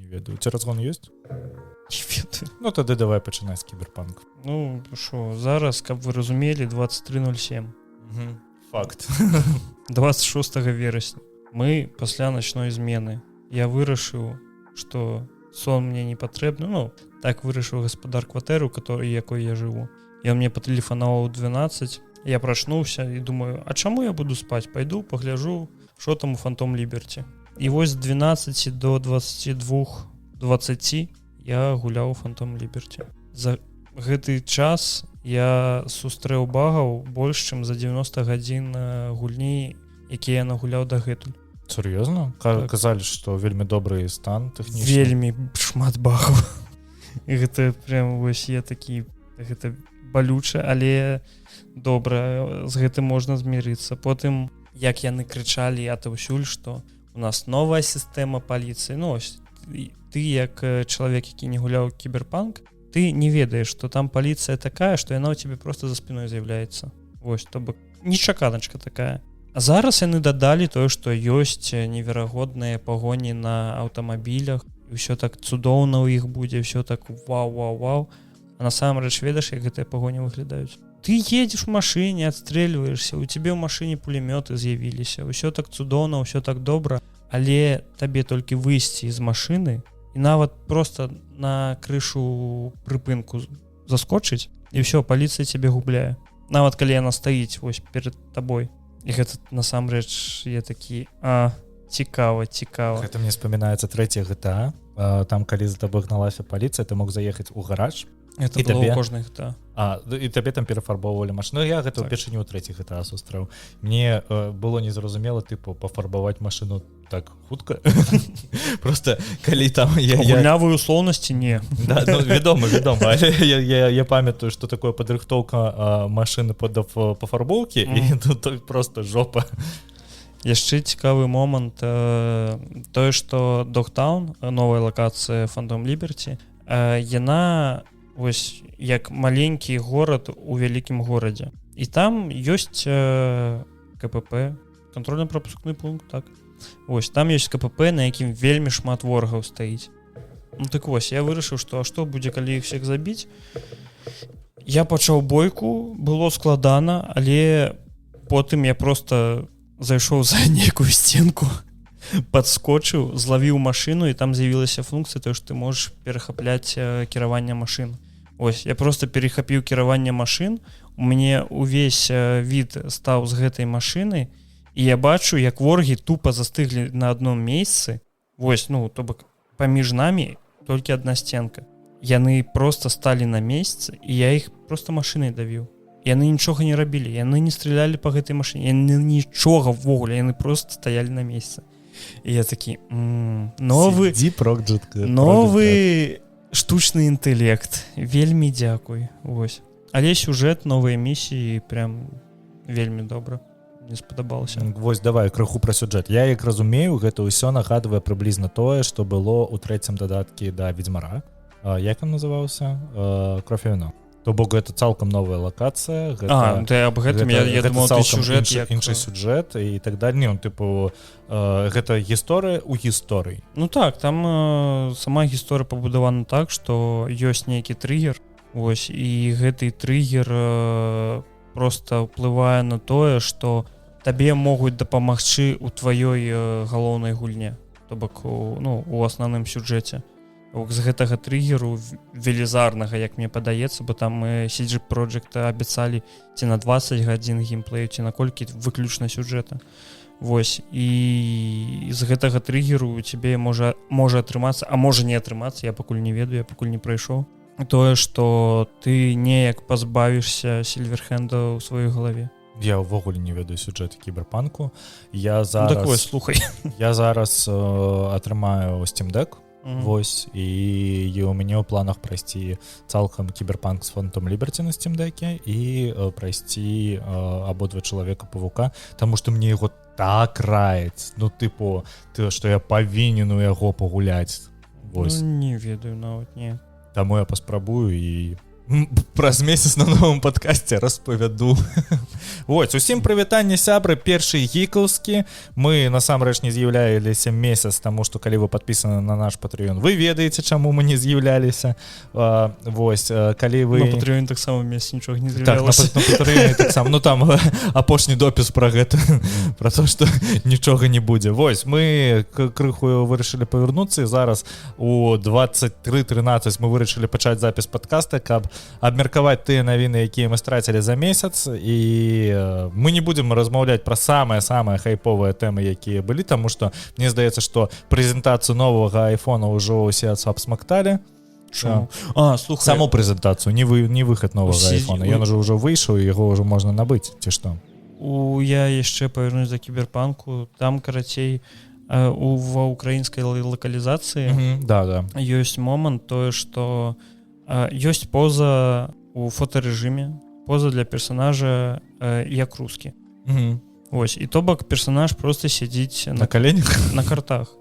Не ведаю, ці разгон ёсць? Не ведаю. Ну тады давай пачынаць кіберпанк. Ну що, зараз, каб вы разумелі, 23:07. Факт. 26 верасня. Мы пасля начной змены. Я вырашыў, што сон мне не патрэбны. Ну, так вырашыў гаспадар кватэру, якой я жыву. Ён мне патэлефанаваў у 12. Я прачнуўся і думаю, а чаму я буду спаць? Пайду, пагляджу, што там у Фантом Ліберці. І вось з 12 до 22:20 я гуляў у Фантом Ліберці. За гэты час я сустрэў багаў больш, чым за 90 гадзін гульні, якія я нагуляў дагэтуль. Сур'ёзна? Казалі, што вельмі добры стан тэхнічны. Вельмі шмат багаў. І гэта прям вось я такі, гэта балюча, але добра, з гэтым можна змірыцца. Потым, як яны крычалі атаўсюль, што у нас новая сістэма паліцыі. Ну, ты як чалавек, які не гуляў кіберпанк, ты не ведаеш, што там паліцыя такая, што яна ў цябе просто за спіной з'яўляецца. Вось, то бок нечаканачка такая. А зараз яны дадалі тое, што ёсць неверагодныя пагоні на аўтамабілях, і ўсё так цудоўна ў іх будзе, ўсё так вау-вау-вау. А насамрэч ведаеш, як гэтыя пагоні выглядаюць. Ты едзеш у машыне, адстрэльваешся, у цябе ў машыне пулемёты з'явіліся, ўсё так цудоўна, ўсё так добра, але табе толькі выйсці з машыны і нават проста на крышу прыпынку заскочыць, і ўсё, паліцыя цябе губляе. Нават калі яна стаіць вось перад табой. І гэта насамрэч я такі, цікава. Гэта мне спамінаецца 3 GTA. Там, калі за табой гналася паліцыя, ты мог заехаць у гараж. Это было ў кожнай GTA. І табе там перафарбоўвалі машыну. Я гэта ўпершыню ў 3 GTA сустрэў. Мне было незразумела, тыпу, пафарбаваць машыну так хутка. Просто калі там... Гульнявыя услоўнасці не. Да, ну, вядома. Але я памятаю, што такое падрыхтоўка машыны пад пафарбоўкі, і тут просто жопа. Яшчэ цікавы момант. Тое, што Dogtown, новая лакацыя Фантом Ліберці, яна вось як маленькі горад у вялікім горадзе. І там ёсць КПП, кантрольна-прапускны пункт, так. Вось, там ёсць КПП, на якім вельмі шмат ворагаў стаіць. Ну так вось, я вырашыў, што што будзе, калі іх всех забіць. Я пачаў бойку, было складана, але потым я просто зайшоў за нейкую сценку, падскочыў, злавіў машыну, і там з'явілася функцыя, то, што ты можаш перахапляць кіраванне машын. Ось, я просто перехапіў кіраванне машын, у мяне увесь від стаў з гэтай машыны, і я бачу, як ворагі тупа застыглі на адном месцы. Вось, ну, то бок паміж намі толькі адна сценка. Яны просто сталі на месцы, і я іх просто машынай давіў. Яны нічога не рабілі, яны не стрелялі па гэтай машыне, яны нічога ввогуле, яны просто стаялі на месцы. І я такі, новы штучны інтэлект, вельмі дзякуй. Вось. Але сюжэт, новыя місіі прям вельмі добра. Мне спадабалася. Вось, давай крыху пра сюжэт. Я як разумею, гэта ўсё нагадвае прыблізна тое, што было ў 3 дадаткі да Ведзьмара. Як он называўся? Кровь і віно. То бок гэта цалкам новая лакацыя. Аб гэтым я думаў, ты сюжэт іншы сюжэт і так далее. Тыпу, гэта гісторыя ў гісторыі. Ну так, там сама гісторыя пабудавана так, што ёсць нейкі трыгер. Вось, і гэты трыгер просто ўплывае на тое, што табе могуць дапамагчы ў тваёй галоўнай гульне. То бок, ну, у асноўным сюжэце. З гэтага трыгеру велізарнага, як мне падаецца, бо там CG Projekt абяцалі ці на 20 гадзін геймплею, ці на колькі выключна сюжэта. Вось, і з гэтага трыгеру у цябе можа атрымацца, а можа не атрымацца, я пакуль не ведаю, я пакуль не прайшоў. Тое, што ты неяк пазбавішся Сільверхенда ў сваёй галаве. Я ўвогуле не ведаю сюжэт кіберпанку. Я зараз... Такое, слухай. Я зараз атрымаю Steam Deck. Вось, і у мяне ў планах прайсці цалкам кіберпанк з Фантом Ліберці на Steam Deck'е і прайсці абодва Чалавека-павука, таму што мне яго так раіць. Ну, тыпу, што я павінен у яго пагуляць. Вось. Ну, не ведаю нават, не. Таму я паспрабую і праз месяц на новым падкасці распавяду. Вось, усім прывітанне, сябры, першы гікаўскі. Мы насамрэч не з'яўляліся месяц, таму што калі вы падпісаны на наш Patreon, вы ведаеце, чаму мы не з'яўляліся. Вось, калі вы... На Patreon таксама месяц нічога не з'яўлялася. Так, на Patreon таксама. Ну, там апошні допіс пра гэта, пра то, што нічога не будзе. Вось, мы крыху вырашылі павярнуцца, і зараз у 23:13 мы вырашылі пачаць запіс падкаста, каб абмеркаваць тыя навіны, якія мы страцілі за месяц, і мы не будзем размаўляць пра самыя-самыя хайповыя тэмы, якія былі, таму што мне здаецца, што прэзентацыю новага айфона ўжо ўсе абсмакталі. Слухай, саму прэзентацыю, не выхад новага айфона. Ён ўжо выйшаў, і яго ўжо можна набыць, ці што? Я яшчэ павернусь за кіберпанку, там, карацей, ва украінскай лакалізацыі ёсць момант тое, што ёсць поза у фотарэжыме, поза для персонажа як рускі. Вось, і то бок персонаж просто сядзіць на каленях, на картах.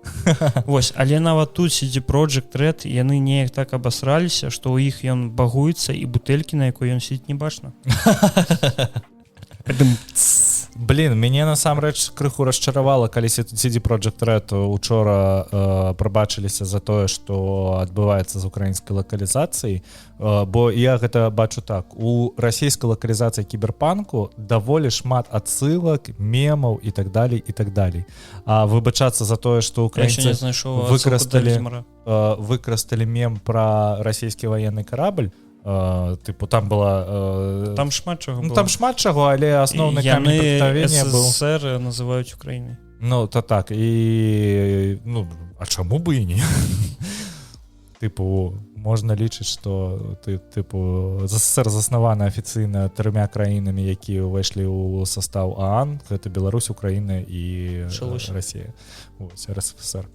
Вось, але нават тут CD Projekt Red, яны неяк так абасраліся, што ў іх ён багуецца, і бутэлькі, на якой ён сидіць, не бачна. Блин, мяне насамрэч крыху расчаравала, калі CD Projekt Red учора прабачыліся за тое, што адбываецца з украінскай лакалізацыяй, бо я гэта бачу так: у расійскай лакалізацыі кіберпанку даволі шмат адсылак, мемаў і так далей, і так далей. А выбачацца за тое, што украінцы выкарысталі мем пра расійскі ваенны карабль, типу там была там шмат чаго было. Там шмат чаго, але асноўны камень преткновення быў. СССР называюць Украінай. Ну то так, і ну а чаму бы і не? Типу можна лічыць, што типу ЗСР заснавана афіцыйна 3 краінамі, якія ўвайшлі ў састаў ААН. Гэта Беларусь, Украіна і Расія. Вось, РСФСР.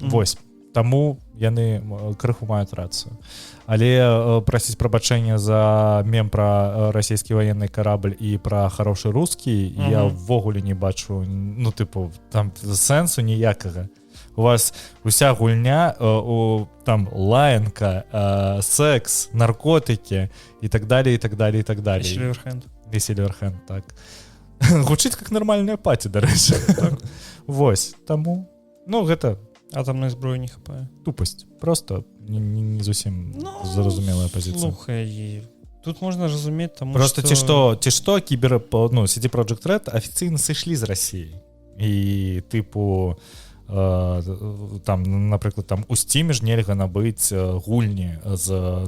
Вось. Таму яны крыху маюць рацыю. Але прасіць прабачэння за мем пра расійскі ваенны карабль і пра хорошы рускі я ўвогуле не бачу, ну тыпу там сэнсу ніякага. У вас уся гульня, там лаянка, секс, наркотыкі і так далее, і так далее, і так далее. І Silverhand, так. Гучыць как нармальная паці, дарэчы. Вось, таму, ну гэта атамнай зброі не хапае. Тупасць. Просто не зусім зразумелая пазіцыя. Слухай, тут можна разумець, таму просто ці што CD Projekt Red афіцыйна сышлі з Расіяй. І тыпу там, напрыклад, там у Steam ж нельга набыць гульні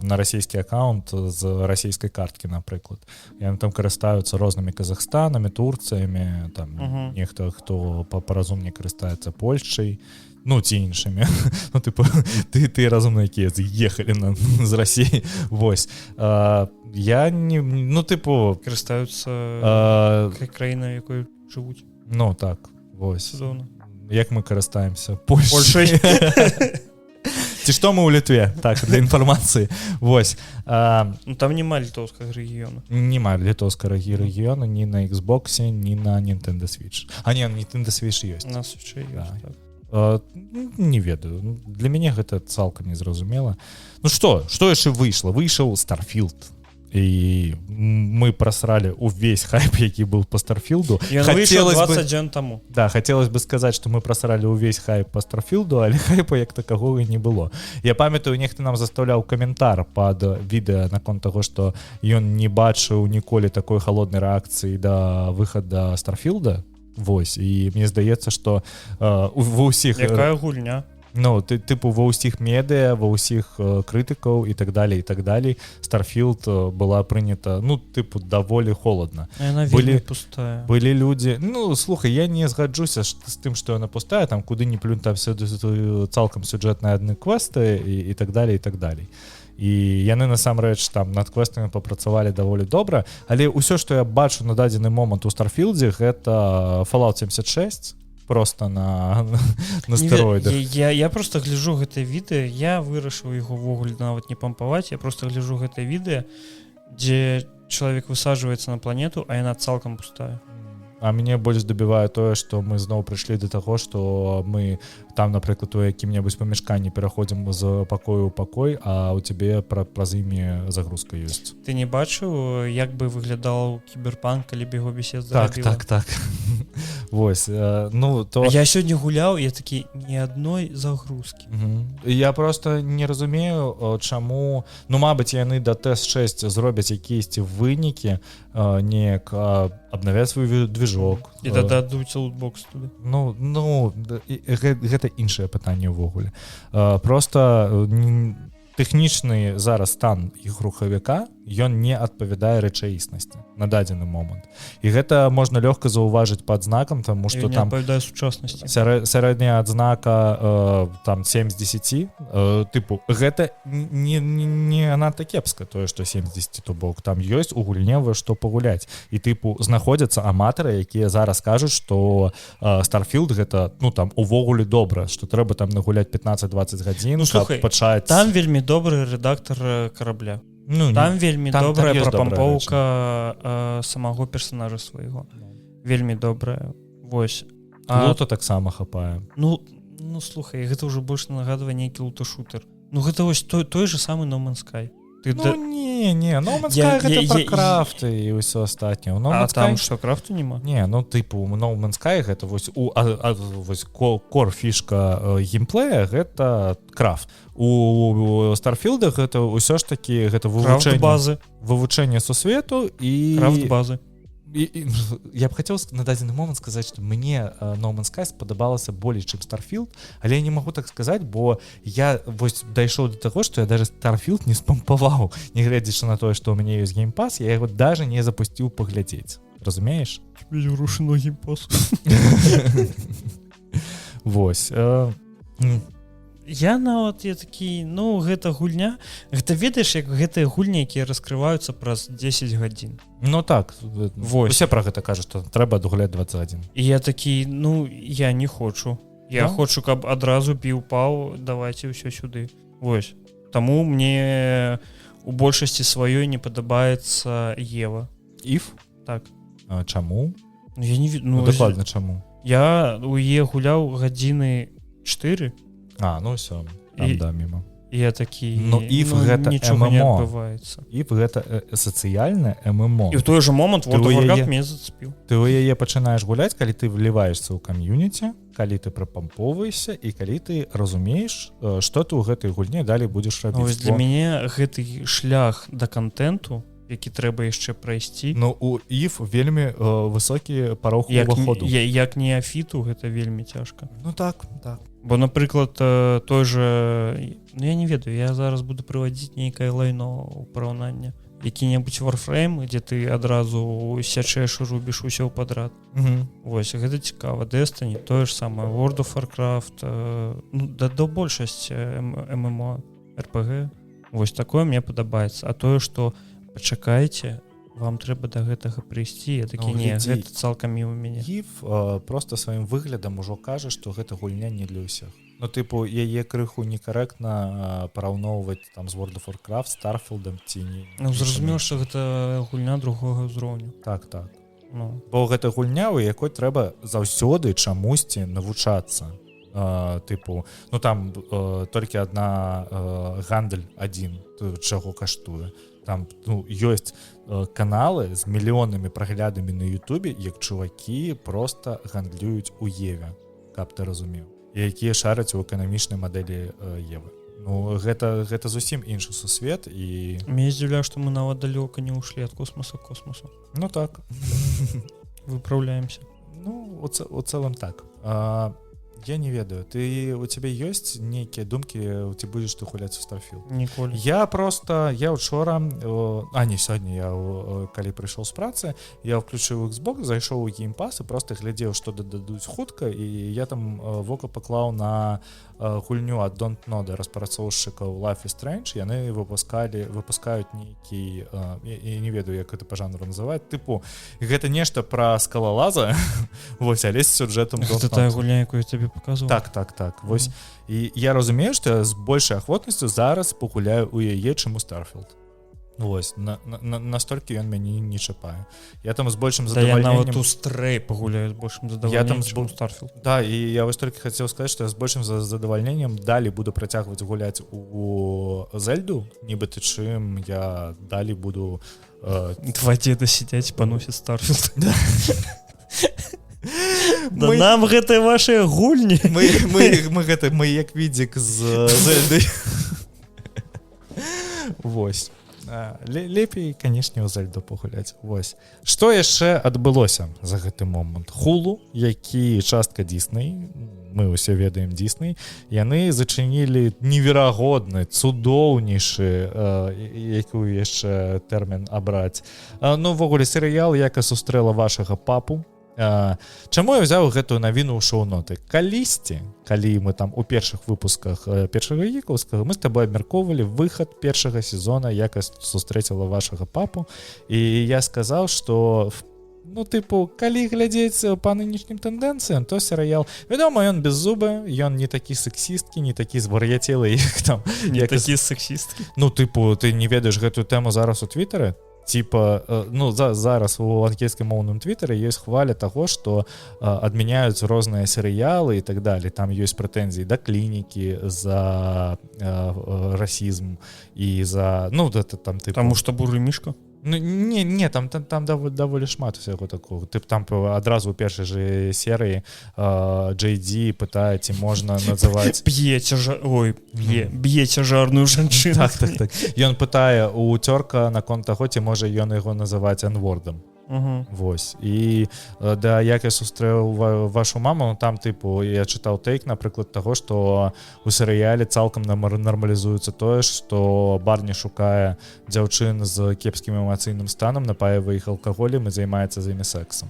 на расійскі аккаунт з расійскай карткі, напрыклад. Яны там карыстаюцца рознымі Казахстанамі, Турцыямі, там нехта, хто па-разумне карыстаецца Польшчай, ну ці іншымі. Ну тыпу ты разумны, якія з'ехалі з Расіі. Вось. Я не, ну тыпу карыстаюцца краіна, якой жывуць. Ну так, вось. Цудоўна. Як мы карыстаемся? Польшай. Ці што мы ў Літве? Так, для інфармацыі. Вось. Ну там няма літоўскага рэгіёна. Няма літоўскага рэгіёна ні на Xbox, ні на Nintendo Switch. А не, Nintendo Switch ёсць. На Switch ёсць, так. Не ведаю. Для мяне гэта цалкам незразумела. Ну што яшчэ выйшла? Выйшаў Starfield. І мы прасралі увесь хайп, які быў па Старфілду. Ён выйшаў 20 дзён таму. Да, хацелось бы сказаць, што мы прасралі ўвесь хайп па Старфілду, але хайпа як такого і не было. Я памятаю, нехта нам застаўляў каментар пад відэа наконт таго, што ён не бачыў ніколі такой халоднай рэакцыі да выхада Старфілда. Вось, і мне здаецца, што ва ўсіх... Якая гульня? Ну, тыпу ва ўсіх медыа, ва ўсіх крытыкаў і так далей, і так далей. Starfield была прынята, ну, тыпу, даволі холадна. Яна вельмі пустая. Былі людзі... Ну, слухай, я не згаджуся з тым, што яна пустая, там куды не плюнь, там цалкам сюжэтныя адны квесты і так далей, і так далей. І яны насамрэч там над квестамі папрацавалі даволі добра, але ўсё, што я бачу на дадзены момант у Старфілдзе, гэта Fallout 76, просто на стэроідах. Я просто гляджу гэтае відэа, я вырашыў яго ўвогуле нават не пампаваць, я просто гляджу гэтае відэа, дзе чалавек высаджваецца на планету, а яна цалкам пустая. А мяне больш дабівае тое, што мы зноў прыйшлі да таго, што мы там, напрыклад, у якім-небудзь памяшканні пераходзім з пакою ў пакой, а ў цябе праз імі загрузка ёсць. Ты не бачыў, як бы выглядаў кіберпанк, калі б яго бесед зарабіла? Так. Вось, ну, то... Я сёння гуляў, я такі, ні адной загрузкі. Я просто не разумею, чаму... Ну, мабыць, яны да TS6 зробяць якісь вынікі, неяк абнавяць свой движок. І дададуць лутбокс туды. Ну, гэта іншае пытанне ўвогуле. Просто тэхнічны зараз стан іх рухавіка, ён не адпавядае рэчаіснасці на дадзены момант. І гэта можна лёгка заўважыць пад знакам, таму што там адпавядае сучаснасці. Сярэдняя адзнака там 7 з 10. Тыпу, гэта не надта кепска, тое, што 7 з 10, то бок там ёсць у гульневы, што пагуляць. І тыпу знаходзяцца аматары, якія зараз кажуць, што Starfield гэта, ну там увогуле добра, што трэба там нагуляць 15-20 гадзін, ну, слухай, пачаць... Там вельмі добры рэдактар карабля. Ну, там вельмі добрая прапампоўка самого персонажа свайго. Вельмі добрая. Вось. Лута таксама хапае. Ну, слухай, гэта ўжо больш нагадвае нейкі лута-шутер. Ну, гэта вось той же самы No Man's Sky. Не, No Man's Sky гэта пра крафты і ўсё астатняе. А там што, крафту нема? Не, ну, тыпу, No Man's Sky гэта вось кор фішка геймплея гэта крафт. У Starfield гэта ўсё ж такі гэта вывучэнне сусвету і... Крафт базы. Я б хацеў на дадзены момант сказаць, што мне No Man's Sky спадабалася болей, чым Starfield, але я не магу так сказаць, бо я вось дайшоў до таго, што я даже Starfield не спампаваў, не гледзячы на тое, што ў мяне ёсць геймпас, я яго даже не запусціў паглядзець. Разумееш? Рушыно геймпас. Вось. Я нават я такі, ну, гэта гульня, гэта ведаеш, як гэтыя гульні, якія раскрываюцца праз 10 гадзін. Ну так, вось. Усе пра гэта кажуць, што трэба дагуляць 21. І я такі, ну, я не хочу. Я хочу, каб адразу піў-паў, давайце ўсё сюды. Вось. Таму мне у большасці сваёй не падабаецца Ева. Ив? Так. Чаму? Я не ведаю. Ну, дакладна чаму? Я у Е гуляў гадзіны 4. Ну ўсё, там да, міма. Я такі, Ив гэта ММО. Ив гэта сацыяльнае ММО. І ў той жа момант World of Warcraft мне зацепіў. Ты ў яе пачынаеш гуляць, калі ты вліваешься ў кам'юніці, калі ты прапампоўваешся і калі ты разумееш, што ты ў гэтай гульні далей будзеш рабіць. Для мяне гэты шлях да контенту, які трэба яшчэ прайсці. Ну, у Ив вельмі высокі парог уваходу. Як неафіту, гэта вельмі цяжка. Ну так, так. Бо, напрыклад, той же... Ну, я не ведаю, я зараз буду прыводзіць нейкае лайно ў параўнанне. Які-небудзь Warframe, дзе ты адразу сячэш, рубіш усё падрад. Вось, гэта цікава. Destiny, тое ж самае. World of Warcraft, ну, да большасці ММО, RPG. Вось, такое мне падабаецца. А тое, што пачакайце, вам трэба да гэтага прыйсці, я такі, не, гэта цалкам міма мяне. Ив просто сваім выглядам ужо кажа, што гэта гульня не для ўсіх. Ну, тыпу, яе крыху некарэктна параўноўваць там з World of Warcraft, Starfield'ам ці не. Ну, зразумела, што гэта гульня другога ўзроўню. Так. Бо гэта гульня, у якой трэба заўсёды чамусьці навучацца. Тыпу, ну там толькі адна гандаль адзін, чаго каштуе. Там, ну, ёсць каналы з мільёнамі праглядамі на Ютубе, як чувакі проста гандлююць у Еве, каб ты разумеў, якія шараць у эканамічнай мадэлі Евы. Ну, гэта зусім іншы сусвет і... Мне здзіўляе, што мы нават далёка не ўшлі ад космоса к космосу. Ну так. Выпраўляемся. Ну, у цэлым так. Я не ведаю, у цябе ёсць нейкія думкі, ці будзеш ты гуляць у Starfield? Ніколі. Я учора, не сёння, я калі прыйшоў з працы, я ўключыў Xbox, зайшоў у геймпас і просто глядзеў, што дадуць хутка, і я там вока паклаў на гульню ад Dontnod, распрацоўшчыкаў Life is Strange. Яны выпускаюць нейкі, я не ведаю, як гэта па жанру называць, тыпу, гэта нешта пра скалалаза, вось, але з сюжэтам Dontnod. Гэта тая гульня, якую я табе показывал. Так. Вось. І я разумею, што я з большай ахвотнасцю зараз пагуляю у яе, чым у Starfield. Вось, настолькі ён мяне не чапае. Я там з большым Да, я задавальненнем... нават у Стрэй пагуляю з большым задавальненнем, чым у Starfield. Да, і я вось толькі хацеў сказаць, што я з большым задавальненнем далі буду працягваць гуляць у Зельду, нібыта чым я далі буду... Два деда сядзяць, паносяць Starfield. Да нам гэтыя вашыя гульні. Мы як відзік з Зельдай. Вось. Лепей, канешне, у Зельду пагуляць. Вось. Што яшчэ адбылося за гэты момант? Hulu, які частка Disney, мы ўсе ведаем Disney, яны зачынілі неверагодны, цудоўнейшы, якую яшчэ тэрмін абраць. Ну, ввогуле, серыял «Як я сустрэла вашага папу». Чаму я взяў гэтую навіну ў шоу-ноты? Калісьці, калі мы там у першых выпусках першага гікаўскага, мы з табой абмяркоўвалі выхад першага сезона «Як я сустрэціла вашага папу», і я сказаў, што ну, тыпу, калі глядзець па нынешнім тэндэнцыям, то серыял, вядома, ён без зубы, ён не такі сексісткі, не такі звар'яцелы, як там... Не такі сексісткі? Ну, тыпу, ты не ведаеш гэтую тэму зараз у Твітары? Типа, ну, зараз у ангельскім моўным твітары ёсць хваля таго, што адмяняюць розныя серыялы і так далее. Там ёсць прэтэнзіі да клінікі за расізм і за... Ну, там, типа... Таму што буры мішка? Ну, не, там даволі шмат усяго такого. Тып там адразу ў першай жа серыі JD пытае, ці можна называць... Б'е цяжарную жанчыну. Так. Ён пытае у цёрка наконт таго, ці можа ён яго называць N-вордам. Вось. І да, як я сустрэў вашу маму, там, тыпу, я чытаў тэйк, напрыклад, таго, што у серыяле цалкам нармалізуецца тое, што Барні шукае дзяўчын з кепскім эмацыйным станам, напаівае іх алкаголем і займаецца з імі сексам.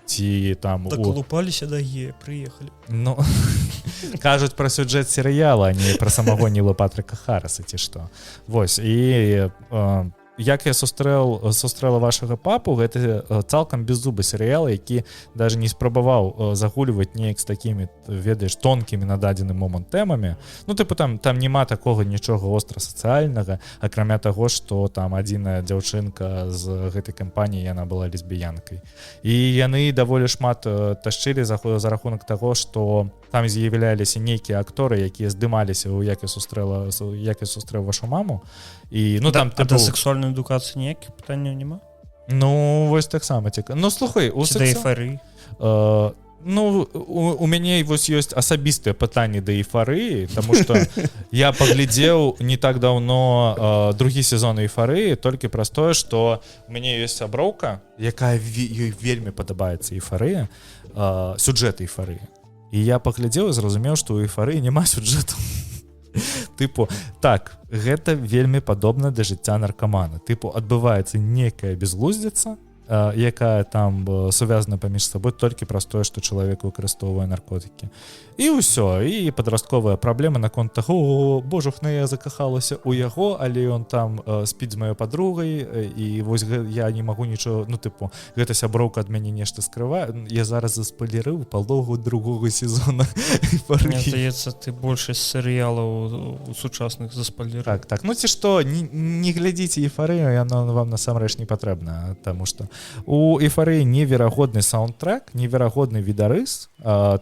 Ці там... Даколупаліся да гея, прыехалі. Ну, кажуць пра сюжэт серыяла, а не пра самого Ніла Патрыка Харріса, ці што. Вось, і... Як я сустрэла вашага папу, гэта цалкам беззубы серыял, які даже не спрабаваў загульваць неяк з такімі, ведаеш, тонкімі на дадзены момант тэмамі. Ну, тыпу, там няма такога нічога остра-сацыяльнага, акрамя таго, што там адзіная дзяўчынка з гэтай кампаніі, яна была лесбіянкай. І яны даволі шмат ташчылі за рахунак таго, што там з'яўляліся нейкія акторы, якія здымаліся ў «Як я сустрэў вашу маму». І, ну, там, да сексуальнай адукацыі ніякіх пытанняў няма? Ну, вось таксама цікава. Ну, слухай, у да эйфарыі? Ну, у мяне вось ёсць асабістыя пытанні да эйфарыі, таму што я паглядзеў не так даўно другі сезон эйфарыі, толькі праз тое, што у мяне ёсць сяброўка, якая ёй вельмі падабаецца эйфарыя, сюжэт эйфарыі. І я паглядзеў і зразумеў, што ў эйфарыі няма сюжэту. Тыпу, так, гэта вельмі падобна да жыцця наркамана. Тыпу, адбываецца некая безглуздзіца, якая там сувязана паміж сабой толькі праз тое, што чалавек выкарыстоўвае наркотыкі. І ўсё, і падрастковая праблема наконт таго, о, божухна, я закахалася ў яго, але ён там спіць з маёй падругай, і вось я не магу нічого, ну, тыпу, гэта сяброўка ад мяне нешта скрывае. Я зараз заспалерыў палову другога сезона. Мне здаецца, ты большасць серыялаў у сучасных заспалерыў. Так, ну ці што, не глядзіце эйфарыю, яно вам насамрэч не патрэбна, таму што у эйфарыі неверагодны саундтрек, неверагодны відарыс,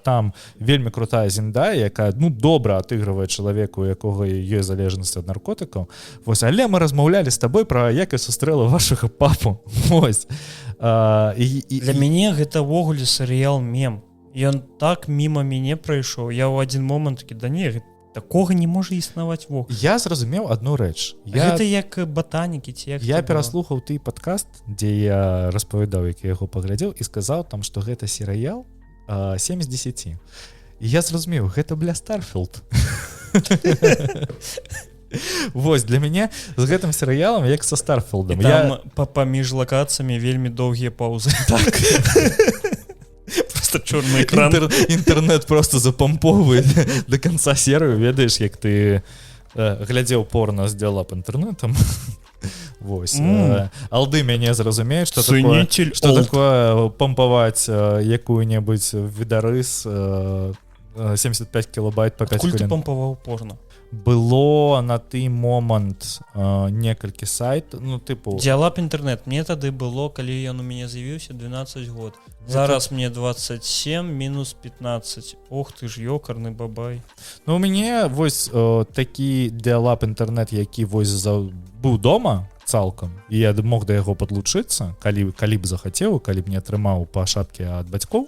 там вельмі крутая Зендая, якая, ну, добра адыгрывае чалавеку, у якога ёсць залежнасць ад наркотыкаў. Вось, але мы размаўлялі з табой пра «Як я сустрэла вашага папу». Вось. Для мяне гэта ўвогуле серыял мем. Ён так міма мяне прайшоў. Я ў адзін момант такі, да не, такога не можа існаваць вогуле. Я зразумеў адну рэч. Гэта як батанікі ці як... Я пераслухаў ты падкаст, дзе я распавядаў, як я яго паглядзеў, і сказаў там, што гэта серыял 7 з 10. І я зразумеў, гэта, бля, Starfield. Вось, для мяне з гэтым серыялам як са Starfield'ам. І там паміж лакацыямі вельмі доўгія паўзы. Так. Просто чорны экран. Інтэрнэт просто запамповвае до конца серыю, ведаеш, як ты глядзеў порно з дзялап інтэрнэтам. Вось. Алды мяне зразумеюць, што такое пампаваць якую-небудзь відарыс 75 кілобайт по 5 хвілін. Адкуль ты пампаваў порно? было на той момант некалькі сайт, ну тыпу Диалап інтэрнэт мне тады было, калі ён у мяне з'явіўся 12 год. Зараз мне 27 мінус 15. Ох ты ж ёкарны бабай. Ну у мяне вось такі диалап інтэрнэт, які вось быў дома цалкам, і я мог да яго падлучыцца, калі б захацеў, калі б не атрымаў па шапке ад бацькоў,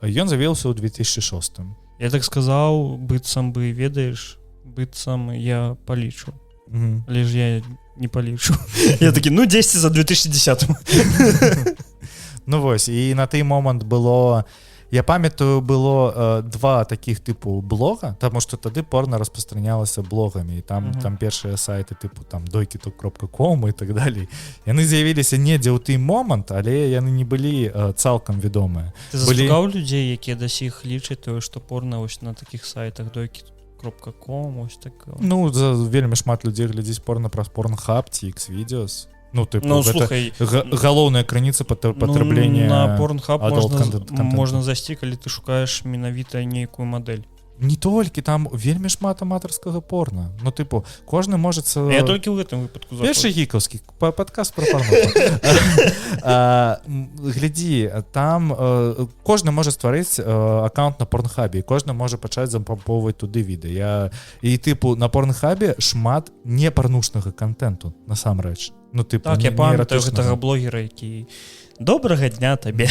ён з'явіўся ў 2006. Я так сказаў, быццам бы ведаеш, быццам я палічу. Але ж я не палічу. Я такі, 10 за 2010. Ну вось, і на той момант было, я памятаю, было два таких типу блога, тому што тады порно распастранялася блогамі, і там першыя сайты типу там dojkitok.com і так далей. Яны з'явіліся недзе ў той момант, але яны не былі цалкам вядомыя. Ты заслухаў людзей, якія да сіх лічаць тое, што порно ось на такіх сайтах dojkitok.com, ось так. Ну, вельмі шмат людзей глядзіць порно праз Pornhub ці Xvideos. Ну, типу, слухай, галоўная крыніца потреблення на Pornhub можна зайсці, калі ты шукаеш менавіта нейкую мадэль. Не толькі, там вельмі шмат аматарскага порно. Ну, типу, кожны можа... Я толькі ў гэтым выпадку заходжу. Першы гікаўскі падкаст пра порно. Глядзі, там кожны можа стварыць аккаунт на Порнхабе, і кожны можа пачаць запампоўваць туды відэа. І, типу, на Порнхабе шмат непарнушнага контенту, насамрэч. Ну, типу, так, я памятаю гэтага блогера, які... Добрага дня табе.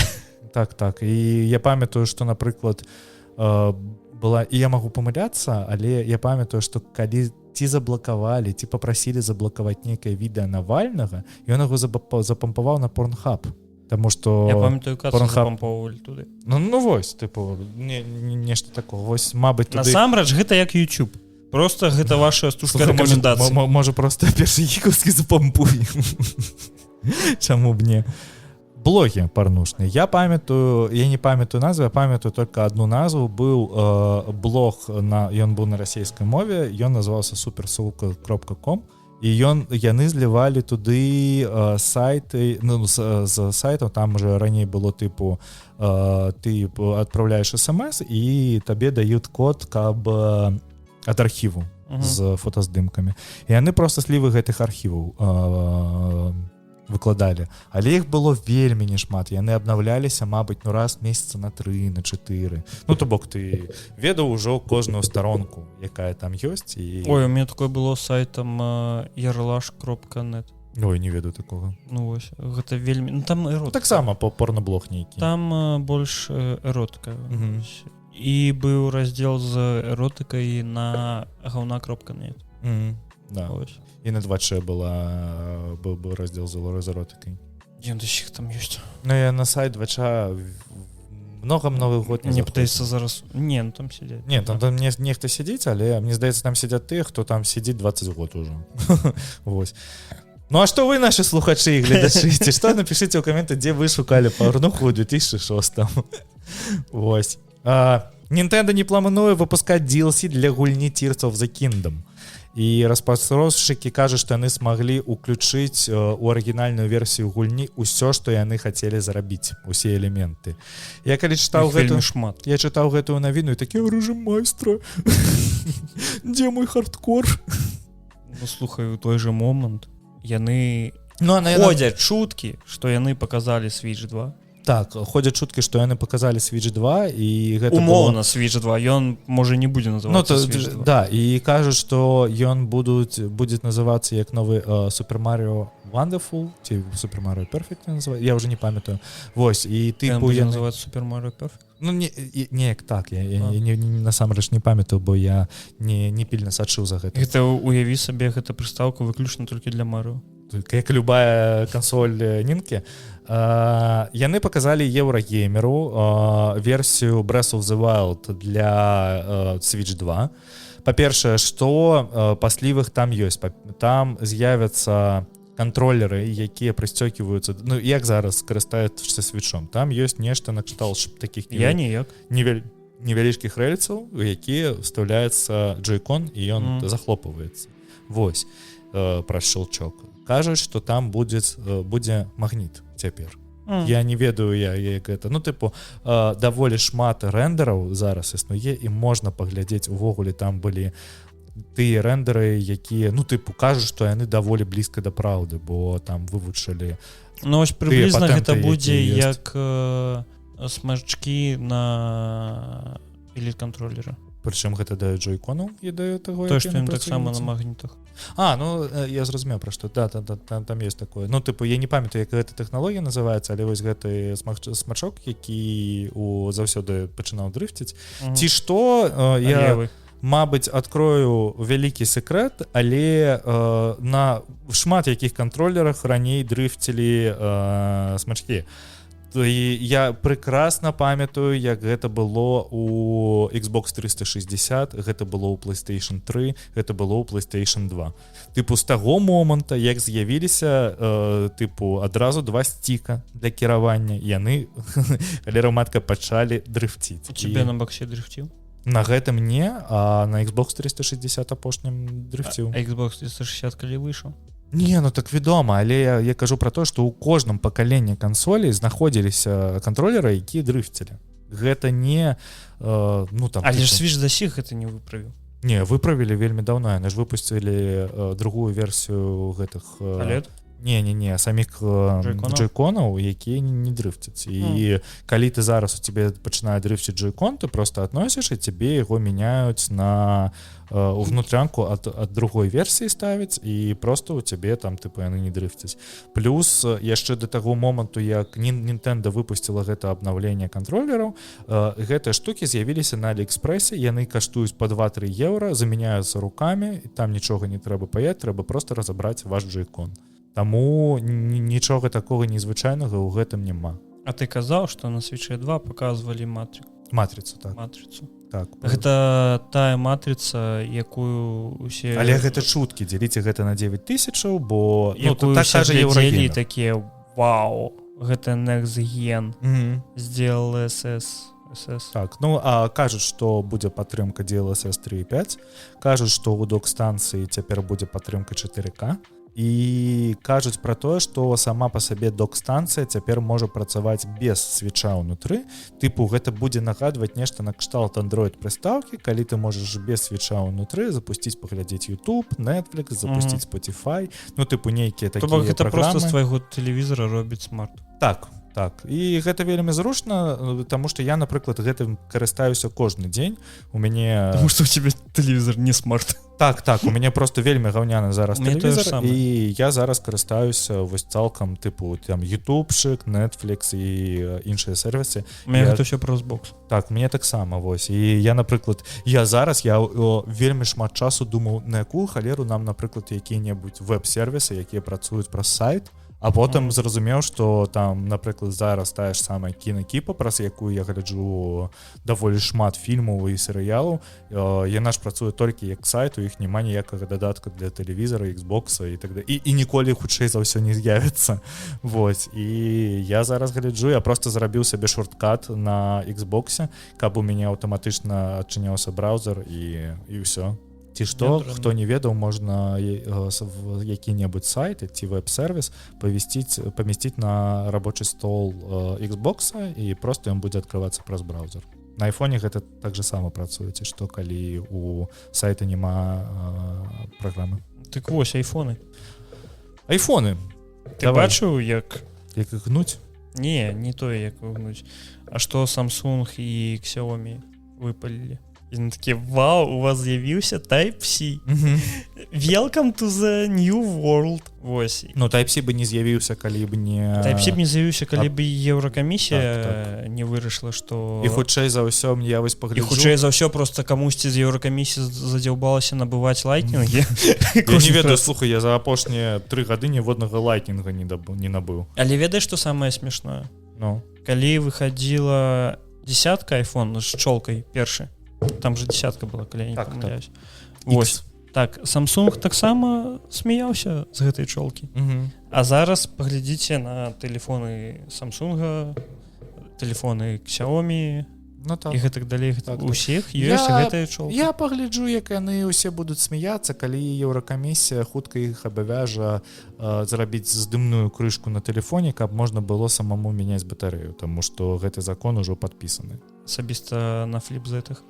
Так. І я памятаю, што, напрыклад, была, і я магу памыляцца, але я памятаю, што калі ці заблакавалі, ці папрасілі заблакаваць нейкае відэа Навальнага, ён яго запампаваў на Pornhub. Таму што... Я памятаю, кацу запампоўвалі туды. Ну вось, типу, нешта такое. Вось, мабыць, туды... Насамрэч, гэта як YouTube. Просто гэта ваша стужка рэкамендацыя. Можа, просто першы гікаўскі запампуй. Чаму б не? Блогі парнушныя. Я не памятаю назву, я памятаю только одну назву. Быў блог, ён быў на расійскай мове, ён называўся supersulka.com, і яны злівалі туды сайты, ну, з сайтаў, там уже раней было типу, ты адпраўляеш смс, і табе даюць код, каб ад архіву з фотаздымкамі. І яны просто слівы гэтых архіваў выкладалі, але іх было вельмі нешмат, яны абнаўляліся, мабыць, раз месяца на 3, на 4. Ну, то бок ты ведаў ужо кожную старонку, якая там ёсць. І... Ой, у меня такое было сайтам yarlash.net. Ой, не ведаю такого. Ну вось, гэта вельмі... Ну, там эротка. Таксама порноблог нейкі. Там больш эротка. І быў раздзел з эротыкай на гаўна.нет. Да. І на 2Ч быў раздзел з эротыкай. Ён да сіх там ёсць. Ну, я на сайт 2Ч много год не пытаецца зараз... Не, ну там сядзяць. Не, там нехта сядзіць, але мне здаецца, там сядзяць тыя, хто там сядзіць 20 год ужо. Вось. Ну, а што вы, нашы слухачы і гледачы? Ці што? Напішыце ў каменты, дзе вы шукалі порнуху ў 2006. Вось. Nintendo не плануе выпускаць DLC для гульні Tears of the Kingdom. І распрацоўшчыкі кажуць, што яны смаглі ўключыць у арыгінальную версію гульні ўсё, што яны хацелі зарабіць, усе элементы. Я калі чытаў гэтую навіну, і такі рэжым майстра. Дзе мой хардкор? Ну, слухай, у той же момант яны ходзяць чуткі, што яны паказалі Switch 2. Так, ходзяць чуткі, што яны паказалі Switch 2, і гэта умоўна было... Switch 2, ён можа не будзе называцца Switch 2. Да, і кажуць, што ён будзе называцца як новы Super Mario Wonderful, ці Super Mario Perfect называецца, я ўжо не памятаю. Вось, і ён будзе называцца Super Mario Perfect? Ну, неяк так, я насамрэч не памятаю, бо я не пільна сачыў за гэта. Гэта, уяві сабе, гэта прыстаўка выключна толькі для Mario. Як любая кансоль Нінкі. Яны паказалі еўрагеймеру версію Breath of the Wild для Switch 2. Па-першае, што паслівых там ёсць. Там з'явяцца кантролеры, якія прысцёківаюцца, ну, як зараз скарыстаюцца свічом. Там ёсць нешта накшталт такіх невялічкіх рэльцаў, у якія вставляецца джойкон, і ён захлопваецца. Вось, праз шчелчок. Кажуць, што там будзе магніт цяпер. Я не ведаю, як гэта. Ну, тыпу, даволі шмат рэндераў зараз існуе, і можна паглядзець, увогуле там былі тыя рэндеры, якія ну тыпу кажуць, што яны даволі блізка да праўды, бо там вывучылі. Ну вось прыблізна гэта будзе як смачкі на эліт-кантролера. Прычым гэта да джойконаў ідэю таго, то, што ім таксама на магнітах. Ну я зразумеў пра што там есть такое. Ну тыпу я не памятаю, як гэта тэхналогія называецца, але вось гэты смачок, які заўсёды пачынаў дрыфціць. Ці што я мабыць адкрою вялікі секрэт, але на шмат якіх кантролерах раней дрыфцілі смачкі. І я прекрасна памятаю, як гэта было у Xbox 360, гэта было ў PlayStation 3, гэта было ў PlayStation 2. Тыпу з таго моманта, як з'явіліся тыпу адразу 2 стіка для кіравання, яны галераматка пачалі дрыфціць. У цябе на баксе дрыфціў? На гэтым не, а на Xbox 360 апошнім дрыфціў. А Xbox 360 калі выйшаў? Не, ну так вядома, але я кажу пра то, што ў кожным пакаленні кансолей знаходзіліся кантролеры, якія дрыфцілі. Гэта не ну там. Але ж Switch да сіх гэта не выправіў. Не, выправілі вельмі даўно, яны ж выпусцілі другую версію гэтых OLED? Не, саміх джойконаў, якія не дрыфцяць. І калі ты зараз у цябе пачынае дрыфціць джойкон, ты просто адносіш, і цябе яго мяняюць на внутрянку ад другой версіі ставіць, і просто у цябе там тыпу яны не дрыфцяць. Плюс яшчэ да таго моманту, як Nintendo выпусціла гэта абнаўленне кантролераў, гэтыя штукі з'явіліся на Аліэкспрэсе, яны каштуюць па 2-3 еўра, замяняюцца рукамі, і там нічога не трэба паяць, трэба просто разабраць ваш джойкон. Таму нічога такога незвычайнага ў гэтым няма. А ты казаў, што на Switch 2 паказвалі матрицу, так. Так. Гэта тая матрыца, якую усе... Але гэта чуткі, дзеліце гэта на 9000, бо якую так усе глядзелі такія, вау, гэта Next Gen з DLSS. Так, ну а кажуць, што будзе падтрымка DLSS 3.5, кажуць, што ў док-станцыі цяпер будзе падтрымка 4К, і кажуць пра тое, што сама па сабе док-станцыя цяпер можа працаваць без свіча ўнутры. Тыпу гэта будзе нагадваць нешта на кшталт Android-прыстаўкі, калі ты можаш без свіча ўнутры запусціць, паглядзець YouTube, Netflix, запусціць Spotify, ну тыпу нейкія такія праграмы. Гэта проста з твайго тэлевізора робіць смарт. Так, і гэта вельмі зручна, таму што я, напрыклад, гэтым карыстаюся кожны дзень. У мяне... Таму што у цябе тэлевізор не смарт. Так, у мяне просто вельмі гаўняны зараз тэлевізор, і я зараз карыстаюся вось цалкам тыпу там ютубчык, Netflix і іншыя сервісы. У мяне гэта ўсё праз бокс. Так, мне таксама вось. І я, напрыклад, я вельмі шмат часу думаў, на якую халеру нам, напрыклад, якія-небудзь веб-сервісы, якія працуюць праз сайт. А потым зразумеў, што там, напрыклад, зараз тая ж самая кінакіпа, праз якую я гляджу даволі шмат фільмаў і серыялаў, яна ж працуе толькі як сайт, у іх няма ніякага дадатка для тэлевізора, Xboxa і так далее. І ніколі хутчэй за ўсё не з'явіцца. Вось. І я зараз гляджу, я просто зрабіў сабе шорткат на Xboxa, каб у мяне аўтаматычна адчыняўся браузер і ўсё. Ці што, хто не ведаў, можна які-небудзь сайт ці веб-сервіс памясціць на рабочы стол Xboxa, і просто ён будзе адкрывацца праз браузер. На айфоне гэта так же сама працуе, ці што, калі у сайта няма праграмы. Так вось, айфоны. Айфоны. Ты бачыў, як іх гнуць? Не тое, як гнуць. А што Samsung і Xiaomi выпалілі? І на такі, вау, у вас з'явіўся Type-C. Welcome to the new world. Вось. Ну, Type-C бы не з'явіўся, калі б не... Type-C б не з'явіўся, калі б Еўракамісія не вырашыла, што... І хутчэй за ўсё, я вось пагляджу... І хутчэй за ўсё, просто камусьці з Еўракамісіі задзяўбалася набываць лайтнінгі. Я не ведаю, слухай, я за апошнія 3 гады ніводнага лайтнінга не набыў. Але ведаеш, што самае смешное? Ну? Калі выхадзіла 10-ка iPhone з чолкай першы, там же 10-ка была, калі я не памыляюсь. Вось. Так, Samsung таксама смяяўся з гэтай чолкі. А зараз паглядзіце на тэлефоны Samsung, тэлефоны Xiaomi, і гэтак далей. Усіх ёсць гэтая чолка. Я пагляджу, як яны ўсе будуць смяяцца, калі Еўракамісія хутка іх абавяжа зрабіць здымную крышку на тэлефоне, каб можна было самому мяняць батарэю, таму што гэты закон ужо падпісаны. Асабіста на фліп-зетах.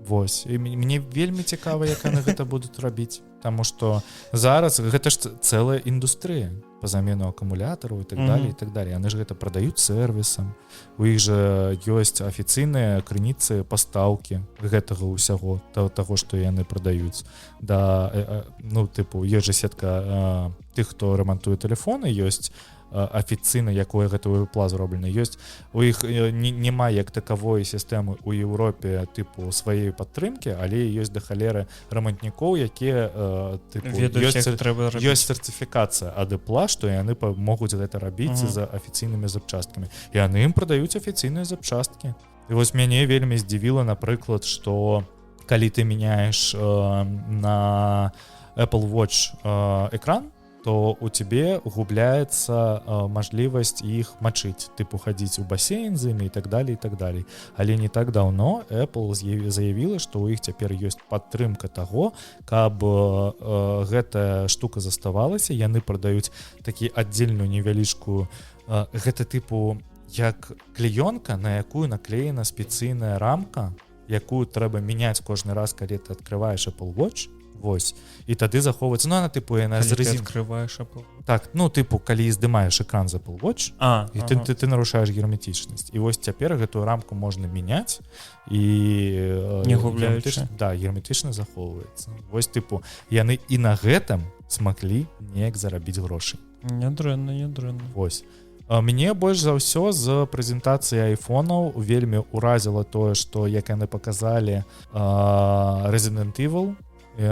Вось і мне вельмі цікава, як яны гэта будуць рабіць, таму што зараз гэта ж цэлая індустрыя по замену акумулятараў і так далее і так далее. Яны ж гэта прадаюць сервісам, у іх жа ёсць афіцыйныя крыніцы пастаўкі гэтага ўсяго таго, што яны прадаюць. Ну тыпу ёсць жа сетка тых, хто рамантуе тэлефоны, ёсць афіцыйна, якое гэтую плазу зроблена. Ёсць у іх няма як такавой сістэмы ў Еўропе тыпу сваёй падтрымкі, але ёсць да халеры рамантнікоў, якія ёсць сертыфікацыя ад Apple, што яны могуць гэта рабіць за афіцыйнымі запчасткамі. І яны ім прадаюць афіцыйныя запчасткі. І вось мяне вельмі здзівіла, напрыклад, што калі ты мяняеш на Apple Watch экран, то у тебе губляецца мажлівасць іх мачыць, тыпу хадзіць у басейн з імі і так далее, і так далее. Але не так даўно Apple заявіла, што ў іх цяпер ёсць падтрымка таго, каб гэтая штука заставалася. Яны прадаюць такі аддзельную невялічкую, гэта тыпу як клеёнка, на якую наклеена спецыйная рамка, якую трэба мяняць кожны раз, калі ты адкрываеш Apple Watch. Вось. І тады захоўваецца, ну, она тыпу яна з резін... открываешь Apple. Так, ну, тыпу, калі здымаеш экран з Apple Watch, і ты нарушаеш герметычнасць. І вось цяпер гэтую рамку можна мяняць, і... Не губляючы. Да, герметычна захоўваецца. Вось, тыпу, яны і на гэтым смаглі неяк зарабіць грошы. Нядрэнна. Вось. Мне больш за ўсё з прэзентацыі айфонаў вельмі ўразіла тое, што, як яны паказалі Resident Evil 4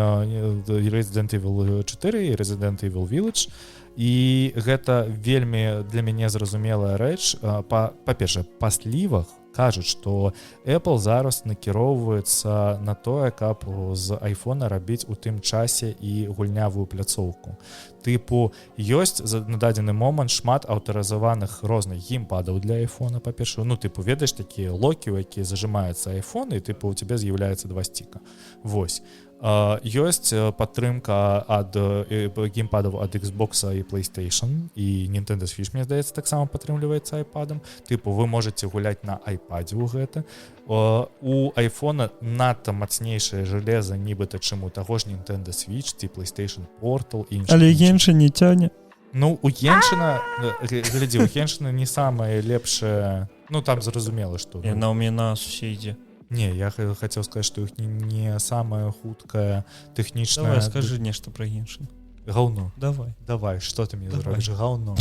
і Resident Evil Village, і гэта вельмі для мяне зразумелая рэч. Па-першае, па слівах кажуць, што Apple зараз накіроўваецца на тое, каб з айфона рабіць у тым часе і гульнявую пляцоўку. Тыпу, ёсць на дадзены момант шмат аўтарызаваных розных геймпадаў для айфона, па-першае. Ну, тыпу, ведаеш, такія локі, у якія зажимаюцца айфон, і тыпу, у цябе з'яўляецца 2 стіка. Вось. Ёсць падтрымка ад геймпадаў ад Xbox і PlayStation, і Nintendo Switch, мне здаецца, таксама падтрымліваецца iPad'ам. Тыпу, вы можаце гуляць на iPad'е ў гэта. У айфона надта мацнейшае жалеза, нібыта, чым у таго ж Nintendo Switch ці PlayStation Portal і іншых. Але Геншин не цяне. Ну, у Геншина, глядзі, у Геншина не самае лепшае, ну, там зразумела, што... Яна ў мяне на суседзе. Не, я хотел сказать, что их не самая хуткая техничная... Давай, скажи нечто про Геншин. Говно. Давай, что ты мне зробишь? Говно.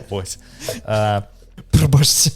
Вось. Пробачьте.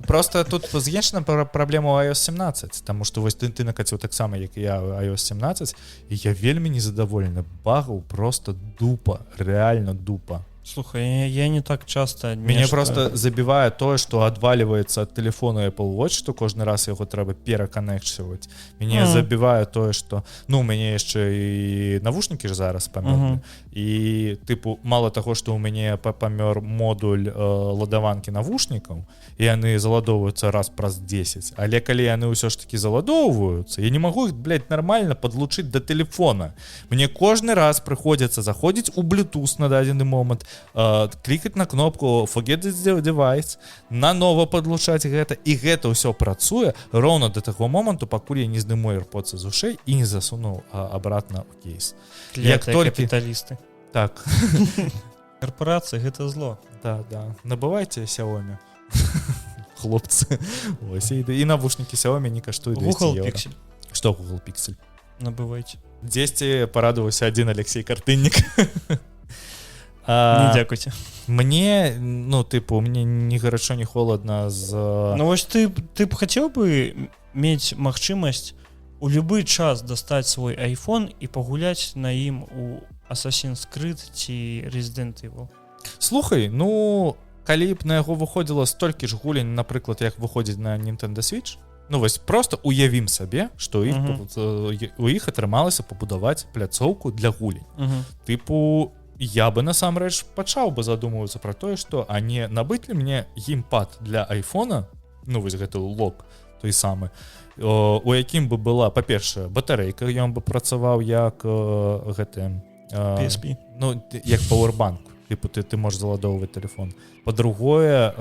Просто тут з Геншином праблема у iOS 17, тому што вось ты накаціў так само, як і я iOS 17, і я вельмі незадаволены. Багаў просто дупа, реально дупа. Слухай, я не так часто... Меня просто забивае тое, што адваливаецца ад тэлефону Apple Watch, што кожны раз яго трэба пераканекчваць. Мяне забівае тое, што... Ну, у мяне яшчэ і навушнікі ж зараз памёрлі. І, тыпу, мала таго, што ў мяне памёр модуль ладаванкі навушнікаў, і яны заладоўваюцца раз праз 10. Але калі яны ўсё ж такі заладоўваюцца, я не магу іх, блядь, нармальна падлучыць да тэлефона. Мне кожны раз прыходзіцца заходзіць у Bluetooth на дадзены момант, клікаць на кнопку forget this device, нанова падлучаць гэта, і гэта ўсё працуе роўна да таго моманту, пакуль я не здыму AirPods з ушэй і не засуну абратна ў кейс. Клятыя капіталісты. Так. Корпорацыя гэта зло. Да. Набывайце Xiaomi. Хлопцы. Ось, і навушнікі Xiaomi не каштуюць 200 Google евро. Pixel. Што Google Pixel? Набывайце. Дзесьці парадаваўся адзін Алексей Картыннік. Не дзякуйце. Мне, ну, тыпу, мне ні гарачо, ні холодна з... Ну, вось ты б хацеў бы мець магчымасць у любы час дастаць свой iPhone і пагуляць на ім у Assassin's Creed ці Resident Evil? Слухай, ну, калі б на яго выходзіла столькі ж гулень, напрыклад, як выходзіць на Nintendo Switch, ну, вось, просто уявім сабе, што у іх атрымалася пабудаваць пляцоўку для гулень. Тыпу, я бы насамрэч пачаў бы задумвацца пра тое, што а не набыць ли мне геймпад для айфона, ну вось гэты лок той самы, у якім бы была, па-першае, батарэйка, ён бы працаваў як гэты PSP. Ну, як пауэрбанк. типу ты можаш заладоўваць телефон. Па-другое,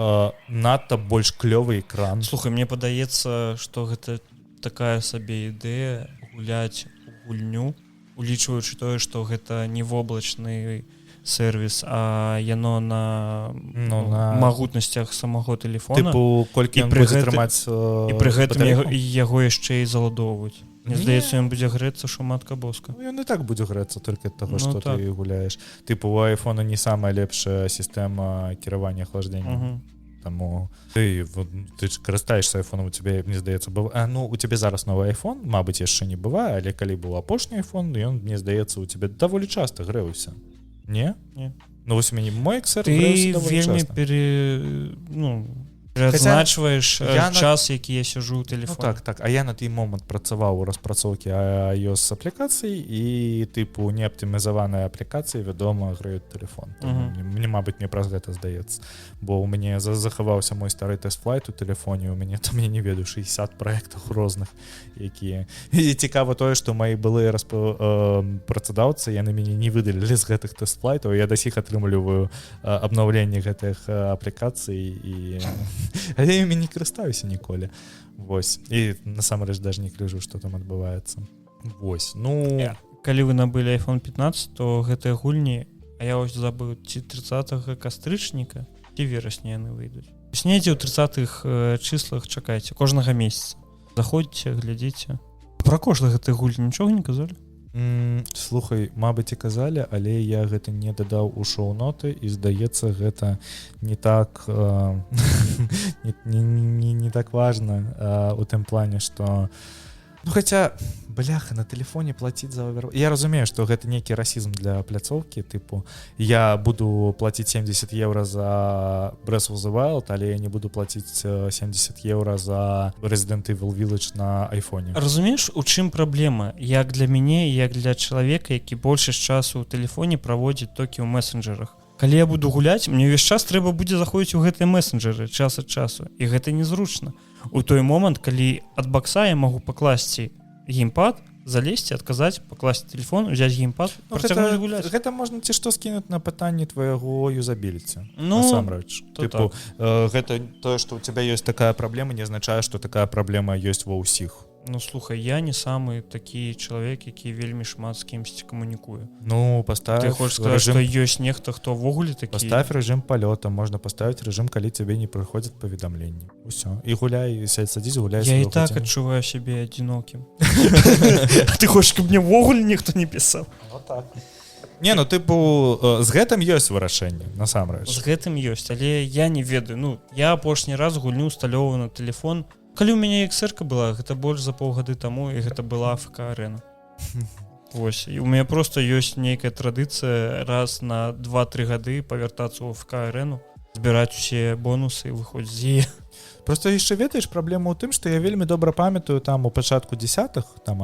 надта больш клёвы экран. Слухай, мне падаецца, што гэта такая сабе ідэя гуляць у гульню, улічваючы тое, што гэта не воблачны сервіс, а яно на магутнасцях самого телефона. Типу, колькі ён будзе трымаць і пры гэтым яго яшчэ і заладоўваць. Мне здаецца, ён будзе грэцца шуматка боска. Ён і так будзе грэцца толькі ад таго, што ты гуляеш. Типу, у айфона не самая лепшая сістэма кіравання ахлаждэння. Таму ты карыстаешся айфоном, у тебе, мне здаецца, у тебе зараз новы айфон, мабыць, яшчэ не бывае, але калі быў апошні айфон, ён, мне здаецца, у тебе даволі часта грэўся. Не? Не. Ну, вось у мяне мой XR грэўся даволі часта. Ты вельмі перазначваеш час, які я сяджу ў тэлефоне. Так. А я на той момант працаваў у распрацоўкі iOS аплікацый і тыпу неаптымізаваныя аплікацыі, вядома, грэюць тэлефон. Мне, мабыць, мне праз гэта здаецца. Бо ў мяне захаваўся мой стары тэст-флайт у тэлефоне, у мяне там, я не ведаю, 60 праектаў розных, якія... І цікава тое, што мои былыя працадаўцы, яны мяне не выдалілі з гэтых тэст-флайтаў, я да сіх атрымліваю абнаўленне гэтых аплікацый і... Але я імі не карыстаюся ніколі. Вось. І насамрэч даже не гляжу, што там адбываецца. Вось. Калі вы набылі iPhone 15, то гэтыя гульні, а я ось забыў, ці 30 кастрычніка, ці верасня яны выйдуць. Недзе ў 30-х чыслах чакайце, кожнага месяца. Заходзіце, глядзіце. Пра кошт гэтых гульні нічога не казалі? Слухай, мабыць, і казалі, але я гэта не дадаў у шоу-ноты, і здаецца, гэта не так не так важна у тым плане, што хаця, бляха, на тэлефоне плаціць за овер... Я разумею, што гэта нейкі расізм для пляцоўкі, тыпу, я буду плаціць 70 евро за Breath of the Wild, але я не буду плаціць 70 евро за Resident Evil Village на айфоне. Разумееш, у чым праблема? Як для мяне, як для чалавека, які большасць часу ў тэлефоне праводзіць толькі ў месенджерах. Калі я буду гуляць, мне ўвесь час трэба будзе заходзіць у гэтыя месенджеры час ад часу, і гэта незручна. У той момант, калі ад бакса я магу пакласці геймпад, залезці, адказаць, пакласці телефон, узяць геймпад, працягнуць гуляць. Гэта можна ці што скінуць на пытанне твайго юзабіліці. Насамрэч. Тыпу, гэта тое, што у тебя ёсць такая праблема, не азначае, што такая праблема ёсць ва ўсіх. Ну, слухай, я не самы такі чалавек, які вельмі шмат з кімсьці камунікуе. Ну, паставь ты хочаш сказаць, што ёсць нехта, хто ўвогуле такі? Паставь рэжым палёта, можна паставіць рэжым, калі цябе не прыходзяць паведамленні. Усё. І гуляй, сядзіць, гуляй. Я і так адчуваю сябе адзінокім. Ты хочаш, каб мне ўвогуле ніхто не пісаў? Ну, так. Не, ну, тыпу, з гэтым ёсць вырашэнне, насамрэч. З гэтым ёсць, але я не ведаю. Ну, я апошні раз гульню усталёўваю на тэлефон. Калі ў мяне XR-ка была, гэта больш за паўгады таму, і гэта была АФК-арена. Вось. І у мяне проста ёсць нейкая традыцыя раз на 2-3 гады павяртацца ў АФК-арену, збіраць усе бонусы і выходзіць з яе. Просто яшчэ ведаеш, праблема ў тым, што я вельмі добра памятаю там у пачатку 10-х, там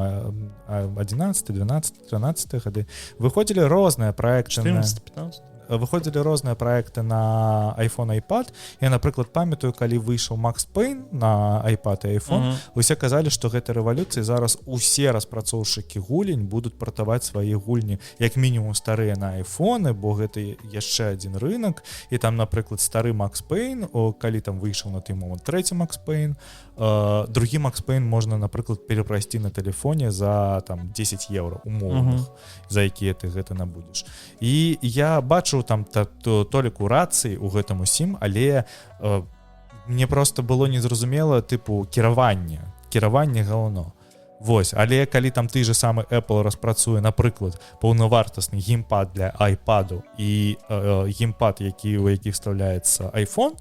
11, 12, 13 гады, выходзілі розныя праекты. 14-15. Выходзілі розныя праекты на iPhone, iPad. Я, напрыклад, памятаю, калі выйшаў Max Payne на iPad і iPhone, усе казалі, што гэта рэвалюцыя, зараз усе распрацоўшчыкі гулень будуць партаваць свае гульні, як мінімум старыя на iPhone, бо гэта яшчэ адзін рынок. І там, напрыклад, стары Max Payne, калі там выйшаў на той момант трэці Max Payne, другі Max Payne можна, напрыклад, перапрайсці на тэлефоне за там 10 евро умоўных, за якія ты гэта набудзеш. І я бачу там толіку рацыі ў гэтым усім, але мне просто было незразумела, тыпу, кіраванне галоўно. Вось, але калі там ты же самы Apple распрацуе, напрыклад, паўнавартасны геймпад для iPad і геймпад, у якіх вставляецца iPhone,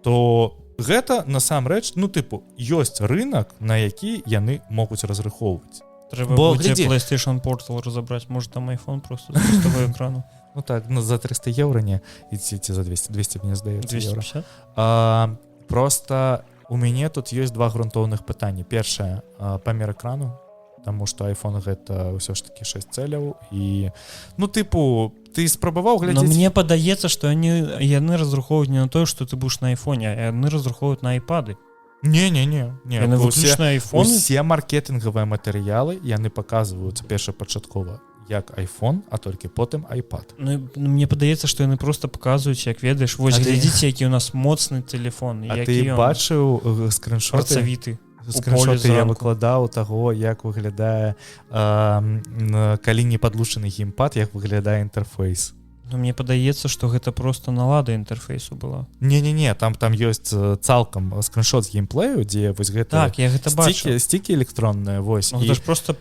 то гэта насамрэч, ну, тыпу, ёсць рынок, на які яны могуць разрахоўваць. Трэба будзе PlayStation Portal разабраць, можа там iPhone просто з пустого экрану. Ну так, ну за 300 евро не, ці за 200, мне здаецца, 250? евро. Просто у мяне тут ёсць два грунтоўных пытанні. Першае, памер экрану, таму што iPhone гэта ўсё ж такі 6 цэляў і, ну, тыпу, ты спрабаваў глядзець... Но мне падаецца, што яны разрахоўваюць не на тое, што ты будаш на iPhone, а яны разрахоўваюць на iPad-ы. Не. Яны выключна iPhone? Усе маркетынгавыя матэрыялы, яны паказваюцца першапачаткова як iPhone, а толькі потым iPad. Ну, мне падаецца, што яны просто паказваюць, як ведаеш, вось глядзіце, які у нас моцны телефон, а ты бачыў скриншоты? Працавіты. Скриншоты я выкладаў таго, як выглядае калі не падлучаны геймпад, як выглядае інтэрфейс. Ну, мне падаецца, што гэта просто налада інтэрфейсу была. Не, там ёсць цалкам скриншот з геймплею, дзе вось гэта... Так, я гэта бачу. Стікі электронныя, вось. Ну, гэта ж просто...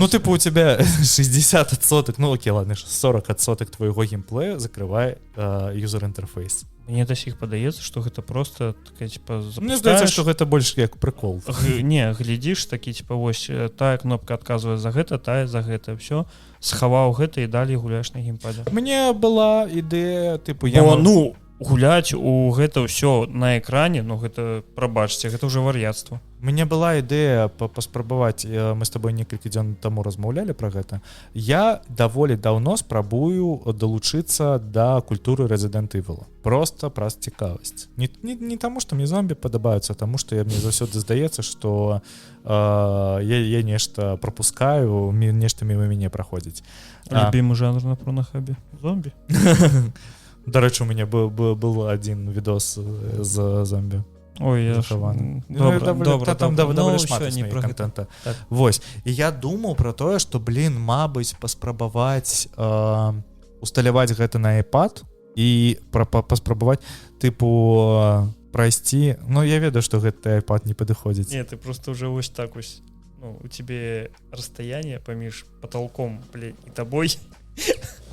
Ну, типу, у тебя 60%, ну, окей, ладно, 40% твоего геймплея закрывае юзер-інтэрфейс. Мне да сих падаецца, што гэта просто такая, типа, запускаеш... Мне здаецца, што гэта больш як прыкол. Не, глядзіш, такі, типа, вось, тая кнопка адказвае за гэта, тая за гэта, все, схаваў гэта і далей гуляеш на геймпадзе. Мне была ідэя, типу, ну, гуляць у гэта ўсё на экране, ну, гэта, прабачце, гэта ўжо вар'яцтва. Мне была ідэя паспрабаваць, мы з табой некалькі дзён таму размаўлялі пра гэта. Я даволі даўно спрабую далучыцца да культуры Resident Evil. Просто праз цікавасць. Не таму, што мне зомбі падабаюцца, таму што мне заўсёды здаецца, што я нешта прапускаю, нешта міма мяне праходзіць. Любімы жанр на порнохабе. Зомбі? Дарэчы, у мяне быў адзін відос з зомбі. Ой, я добра, там даволі шмат контента. Так. Вось. І я думаў пра тое, што, мабыць, паспрабаваць усталяваць гэта на iPad і паспрабаваць, тыпу, прайсці. Ну, я ведаю, што гэты iPad не падыходзіць. Не, ты просто уже вось так вось, ну, у тебе расстояние паміж потолком, і табой.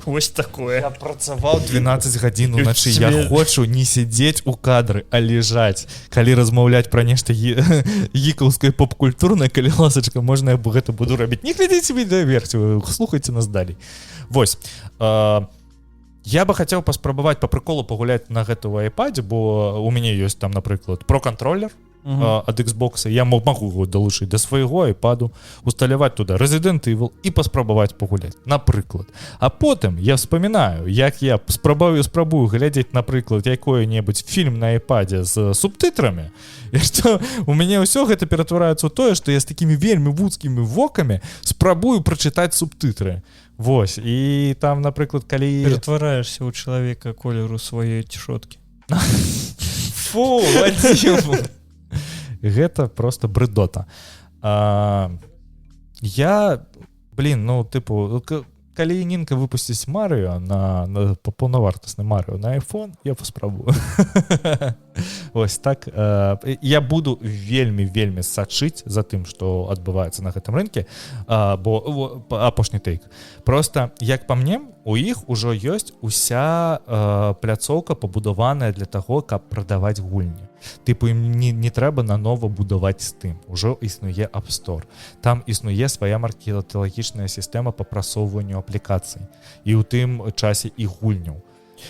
Вось такое. Я працаваў 12 гадзін уначы. Я хочу не сидзець у кадры, а лежаць. Калі размаўляць пра нешта гікаўскае поп-культурнае, калі ласачка, можна я гэта буду рабіць. Не глядзіце відэаверсію, слухайце нас далей. Вось. Я бы хацеў паспрабаваць па прыколу пагуляць на гэтым iPad, бо у мяне ёсць там, напрыклад, Pro-контроллер ад Xbox. Я магу его далучыць да свайго iPad, усталяваць туда Resident Evil і паспрабаваць пагуляць, напрыклад. А потым я вспоминаю, як я спрабую глядзець, напрыклад, якой-небудзь фільм на iPad з субтытрамі, і што у мяне ўсё гэта ператвараецца ў тое, што я з такімі вельмі вузкімі вокамі спрабую прачытаць субтытры. Вось, і там, напрыклад, калі... Ператвараешься ў чалавека колеру сваёй цішоткі. Фу, Вадзім! Гэта просто брыдота. Я, ну, тыпу, калі Нінка выпусціць Марыо на паўнавартасны Марыо на iPhone, я паспрабую. Вось так. Я буду вельмі сачыць за тым, што адбываецца на гэтым рынке, бо апошні тэйк. Просто, як па мне, у іх ужо ёсць уся пляцоўка пабудаваная для таго, каб прадаваць гульні. Тыпу, ім не трэба нанова будаваць з тым. Ужо існуе App Store. Там існуе свая маркеталагічная сістэма па прасоўванню аплікацый. І ў тым часе і гульняў.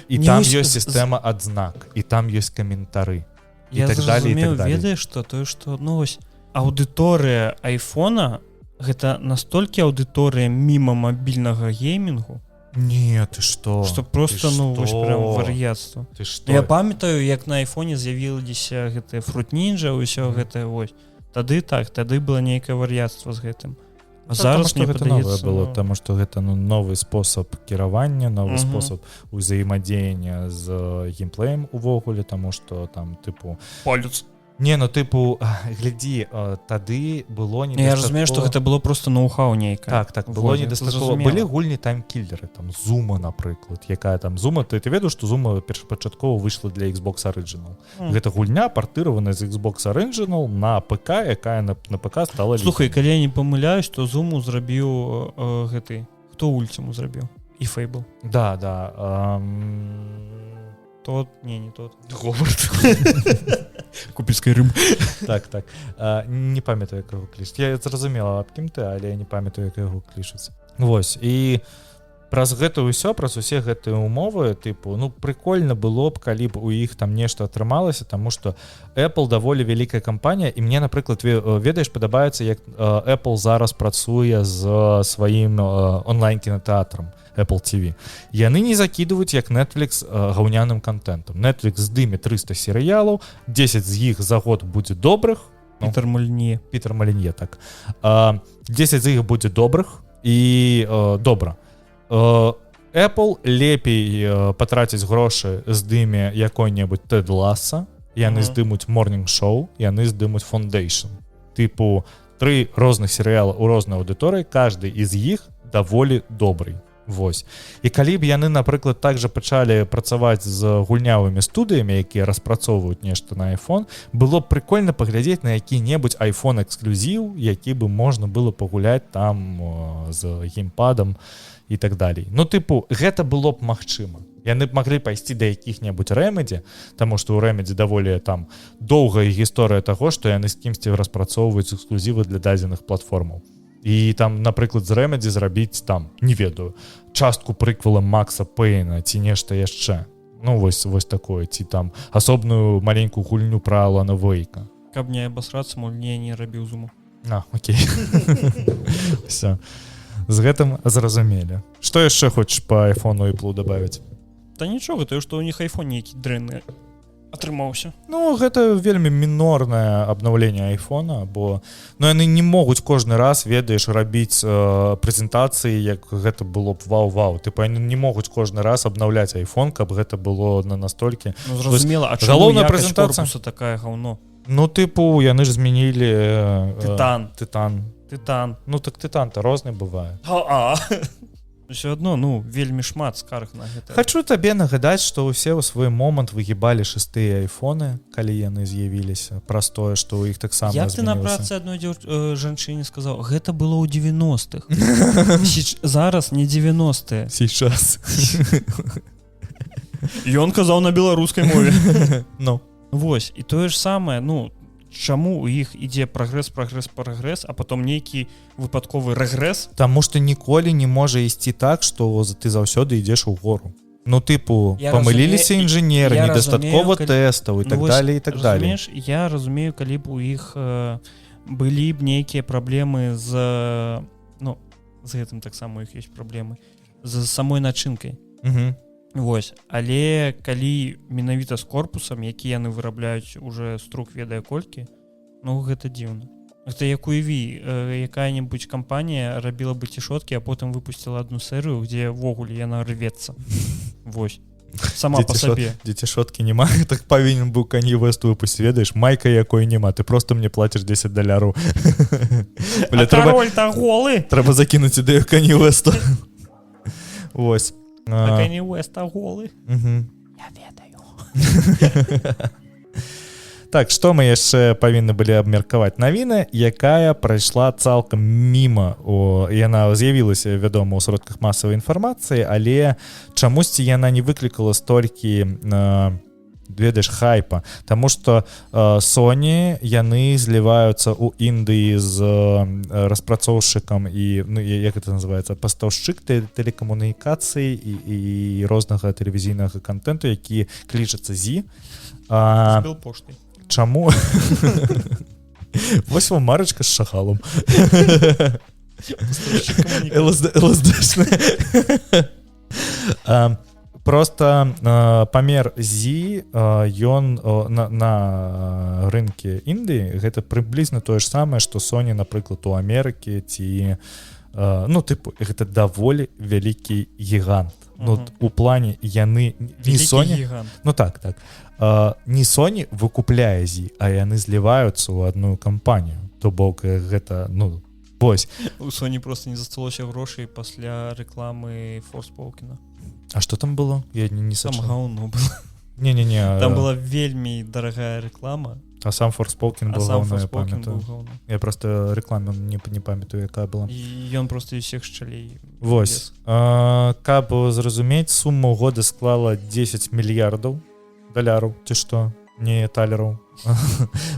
І там ёсць сістэма адзнак. І там ёсць каментары. І так далее, і так далее. Я ведаеш, што тое, што, ну, вось, аўдыторыя айфона гэта настолькі аўдыторыя міма мабільнага геймінгу. Не, ты што? Што просто, ну, вось прям вар'яцтва. Ты што? Я памятаю, як на айфоне з'явіліся гэтыя Fruit Ninja, ўсё гэтае, вось. Тады было нейкае вар'яцтва з гэтым. А зараз мне гэта новае было, таму што гэта, ну, новы спосаб кіравання, новы спосаб узаемадзеяння з геймплеем увогуле, таму што там, тыпу... Палец. Не, ну, тыпу, глядзі, тады было недастаткова... Я разумею, што гэта было просто ноу-хау нейкае. Так, было недастаткова. Былі гульні таймкіллеры, там, Зума, напрыклад, якая там Зума, ты ведаў, што Зума першапачаткова выйшла для Xbox Original. Гэта гульня, партыраваная з Xbox Original на ПК, якая на ПК стала... Слухай, калі я не памыляюсь, то Зуму зрабіў гэты... Хто Ультиму зрабіў? І Fable. Да. Тот? Не тот. Говард. Купіцкай рым. Так. Не памятаю, як яго клічаць. Я зразумела, аб кім ты, але я не памятаю, як яго клічаць. Вось. І праз гэта ўсё, праз усе гэтыя умовы, тыпу, ну, прыкольна было б, калі б у іх там нешта атрымалася, таму што Apple даволі вялікая кампанія, і мне, напрыклад, ведаеш, падабаецца, як Apple зараз працуе з сваім онлайн-кінотэатрам. Apple TV. Яны не закидываюць, як Netflix, гаўняным контентом. Netflix здыме 300 серыялаў, 10 з іх за год будзе добрых, Пітер Мальне. Пітер Малінье, так. 10 з іх будзе добрых і добра. Apple лепей патраціць грошы здыме якой-небудзь Тед Ласса, яны здымуць Morning Show, яны здымуць Foundation. Тыпу 3 розных серыяла ў рознай аўдыторыі, кажды з іх даволі добрый. Вось. І калі б яны, напрыклад, также пачалі працаваць з гульнявымі студыямі, якія распрацоўваюць нешта на iPhone, было б прикольна паглядзець на які-небудзь iPhone эксклюзіў, які бы можна было пагуляць там з геймпадам і так далей. Ну, тыпу, гэта было б магчыма. Яны б маглі пайсці да якіх-небудзь Remedy, таму што ў Remedy даволі там доўгая гісторыя таго, што яны з кімсьці распрацоўваюць эксклюзівы для дадзеных платформаў. І там, напрыклад, з Remedy зрабіць там, не ведаю, частку прыквела Макса Пейна ці нешта яшчэ. Ну, вось такое, ці там асобную маленькую гульню пра Алана Вейка. Каб не абасрацца, Мальне не рабіў зуму. Окей. Все. З гэтым зразумелі. Што яшчэ хочаш па айфону і Apple добавіць? Та нічога, тое, што ў них iPhone нейкі дрэнны атрымаўся. Ну, гэта вельмі мінорнае абнаўленне айфона, бо яны не могуць кожны раз, ведаеш, рабіць прэзентацыі, як гэта было б вау-вау. Тыпу, яны не могуць кожны раз абнаўляць айфон, каб гэта было настолькі... Ну, зразумела, а чаму якасць корпуса такая гаўно? Ну, тыпу, яны ж змянілі... Тытан. Ну, так тытан-то розны бывае. Усё адно, ну, вельмі шмат скарг на гэта. Хачу табе нагадаць, што ўсе ў свой момант выгібалі 6-тыя айфоны, калі яны з'явіліся. Праз тое, што ў іх таксама змянілася. Як ты на працы адной жанчыне сказаў? Гэта было ў 90-х. Зараз не 90-е. Сейчас. Ён казаў на беларускай мове. Ну. Вось, і тое ж самае, ну, чаму у іх ідзе прагрэс, а потом нейкі выпадковы рэгрэс? Таму што ніколі не можа ісці так, што ты заўсёды ідзеш угору. Ну, тыпу, памыліліся інжынеры, недастаткова тэстаў і так далее, і так далее. Разумееш, я разумею, калі б у іх былі б нейкія праблемы з... Ну, з гэтым таксама у іх ёсць праблемы. З самой начынкай. Вось, але калі менавіта з корпусам, які яны вырабляюць уже струк ведае колькі, ну гэта дзіўна. Гэта як уяві, якая-небудзь кампанія рабіла бы цішоткі, а потым выпусціла одну серыю, дзе ввогуле яна рвецца. Вось. Сама по сабе. Дзе цішоткі няма, так павінен быў Канье Вест выпусціць, ведаеш, майка якой няма, ты просто мне плаціш $10. А король-то голы! Трэба закінуць ідэю Канье Веста. Вось. А Канье Веста голы? Я ведаю. Так, што мы яшчэ павінны былі абмеркаваць? Навіна, якая прайшла цалкам міма. Яна з'явілася, вядома, ў сродках масавай інфармацыі, але чамусьці яна не выклікала столькі, ведаеш, хайпа. Таму што Sony, яны зліваюцца ў Індыі з распрацоўшчыкам і, ну, як гэта называецца, пастаўшчык тэлекамунікацыі і рознага тэлевізійнага контенту, які клічацца ZI. Збіл поштай. Чаму? Вось вам марачка з шагалом. ЛСДшная. Просто памер ZI, ён на рынке Індыі, гэта прыблізна тое ж самае, што Sony, напрыклад, у Амерыкі, ці, ну, тыпу, гэта даволі вялікі гігант. Ну, у плане яны не Sony, ну так, не Sony выкупляе ZI, а яны зліваюцца ў адну кампанію. То бок гэта, ну, вось. У Sony просто не засталося грошай пасля рэкламы Forspoken. А што там было? Я не сачу. Там гаўно было. Не-не-не. Там была вельмі дарагая рэклама. А сам Forspoken был гаўно, я памятаю. Я просто рекламу не памятаю, якая была. І ён просто з усіх шчалей. Вось. Каб зразумець, сума ў года склала $10 мільярдаў, ці што? Не талераў.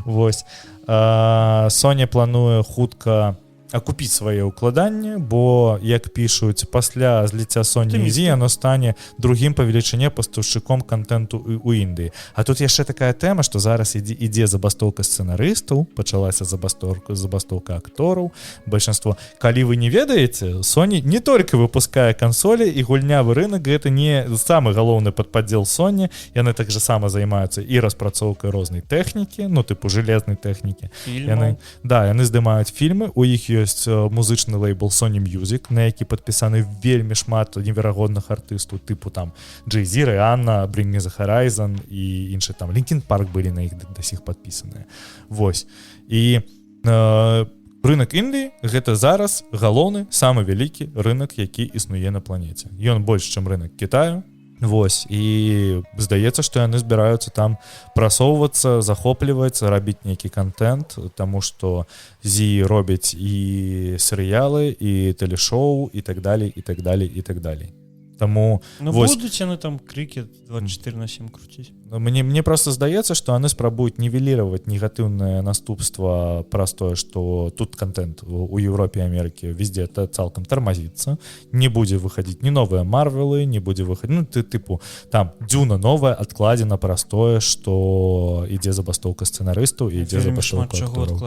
Вось. Sony плануе хутка акупіць свае ўкладанні, бо як пішуць, пасля зліцця Sony EZ яно стане другім па велічыні пастаўшчыком контенту ў Індыі. А тут яшчэ такая тэма, што зараз ідзе забастоўка сцэнарыстаў, пачалася забастоўка актораў, большинство. Калі вы не ведаеце, Sony не толькі выпускае кансолі, і гульнявы рынок гэта не самы галоўны падпадзел Sony, яны так же сама займаюцца і распрацоўкай рознай тэхнікі, ну тыпу железнай тэхнікі. Яны здымаюць фільмы, у іх ёсць музычны лейбл Sony Music, на які падпісаны вельмі шмат неверагодных артыстаў, тыпу там Jay-Z, Rihanna, Bring Me The Horizon і іншы там Linkin Park былі на іх да сих падпісаныя. Вось. І рынок Індыі гэта зараз галоўны, самы вялікі рынок, які існуе на планеце. Ён больш, чым рынок Китаю. Вось, і здаецца, што яны збіраюцца там прасоўвацца, захопліваць, рабіць нейкі контент, таму што зі робяць і серыялы, і тэлешоу, і так далей, і так далей, і так далей. Таму будуць яны там крикет 24/7 круціць. Мне просто здаецца, што яны спрабуюць нівеліраваць негатыўнае наступства праз тое, што тут контент у Еўропе і Амерыкі везде цалкам тармазіцца, не будзе выхадзіць ні новыя Марвелы, не будзе выхадзіць, ну тыпу там Дзюна новая адкладзена праз тое, што ідзе забастоўка сцэнарыстаў і ідзе забастоўка актораў.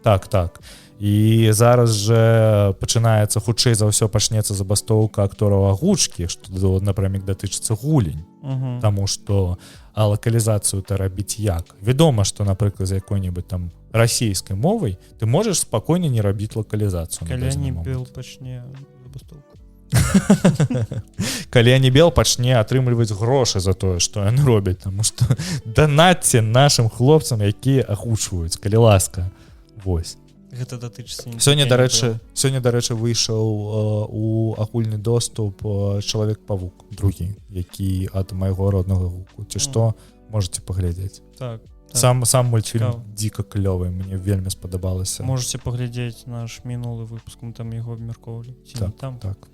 Так. І зараз жа пачынаецца, хутчэй за ўсё пачнецца забастоўка актораў агучкі, што, напрямік, датычыцца гулень. Таму што лакалізацыю-то рабіць як? Вядома, што, напрыклад, з якой-небудзь там расійскай мовай ты можаш спакойна не рабіць лакалізацыю. Калі Анібел пачне забастоўку. Калі Анібел пачне атрымліваць грошы за тое, што яны робяць, таму што данатце нашым хлопцам, якія агучваюць, калі ласка. Вось. Гэта датычыцца. Сёння, дарэчы, выйшаў у агульны доступ Чалавек-павук другі, які ад майго роднага гуку. Ці што, можаце паглядзець. Так. Сам мультфільм дзіка клёвы, мне вельмі спадабалася. Можаце паглядзець наш мінулы выпуск, мы там яго абмяркоўвалі. Так.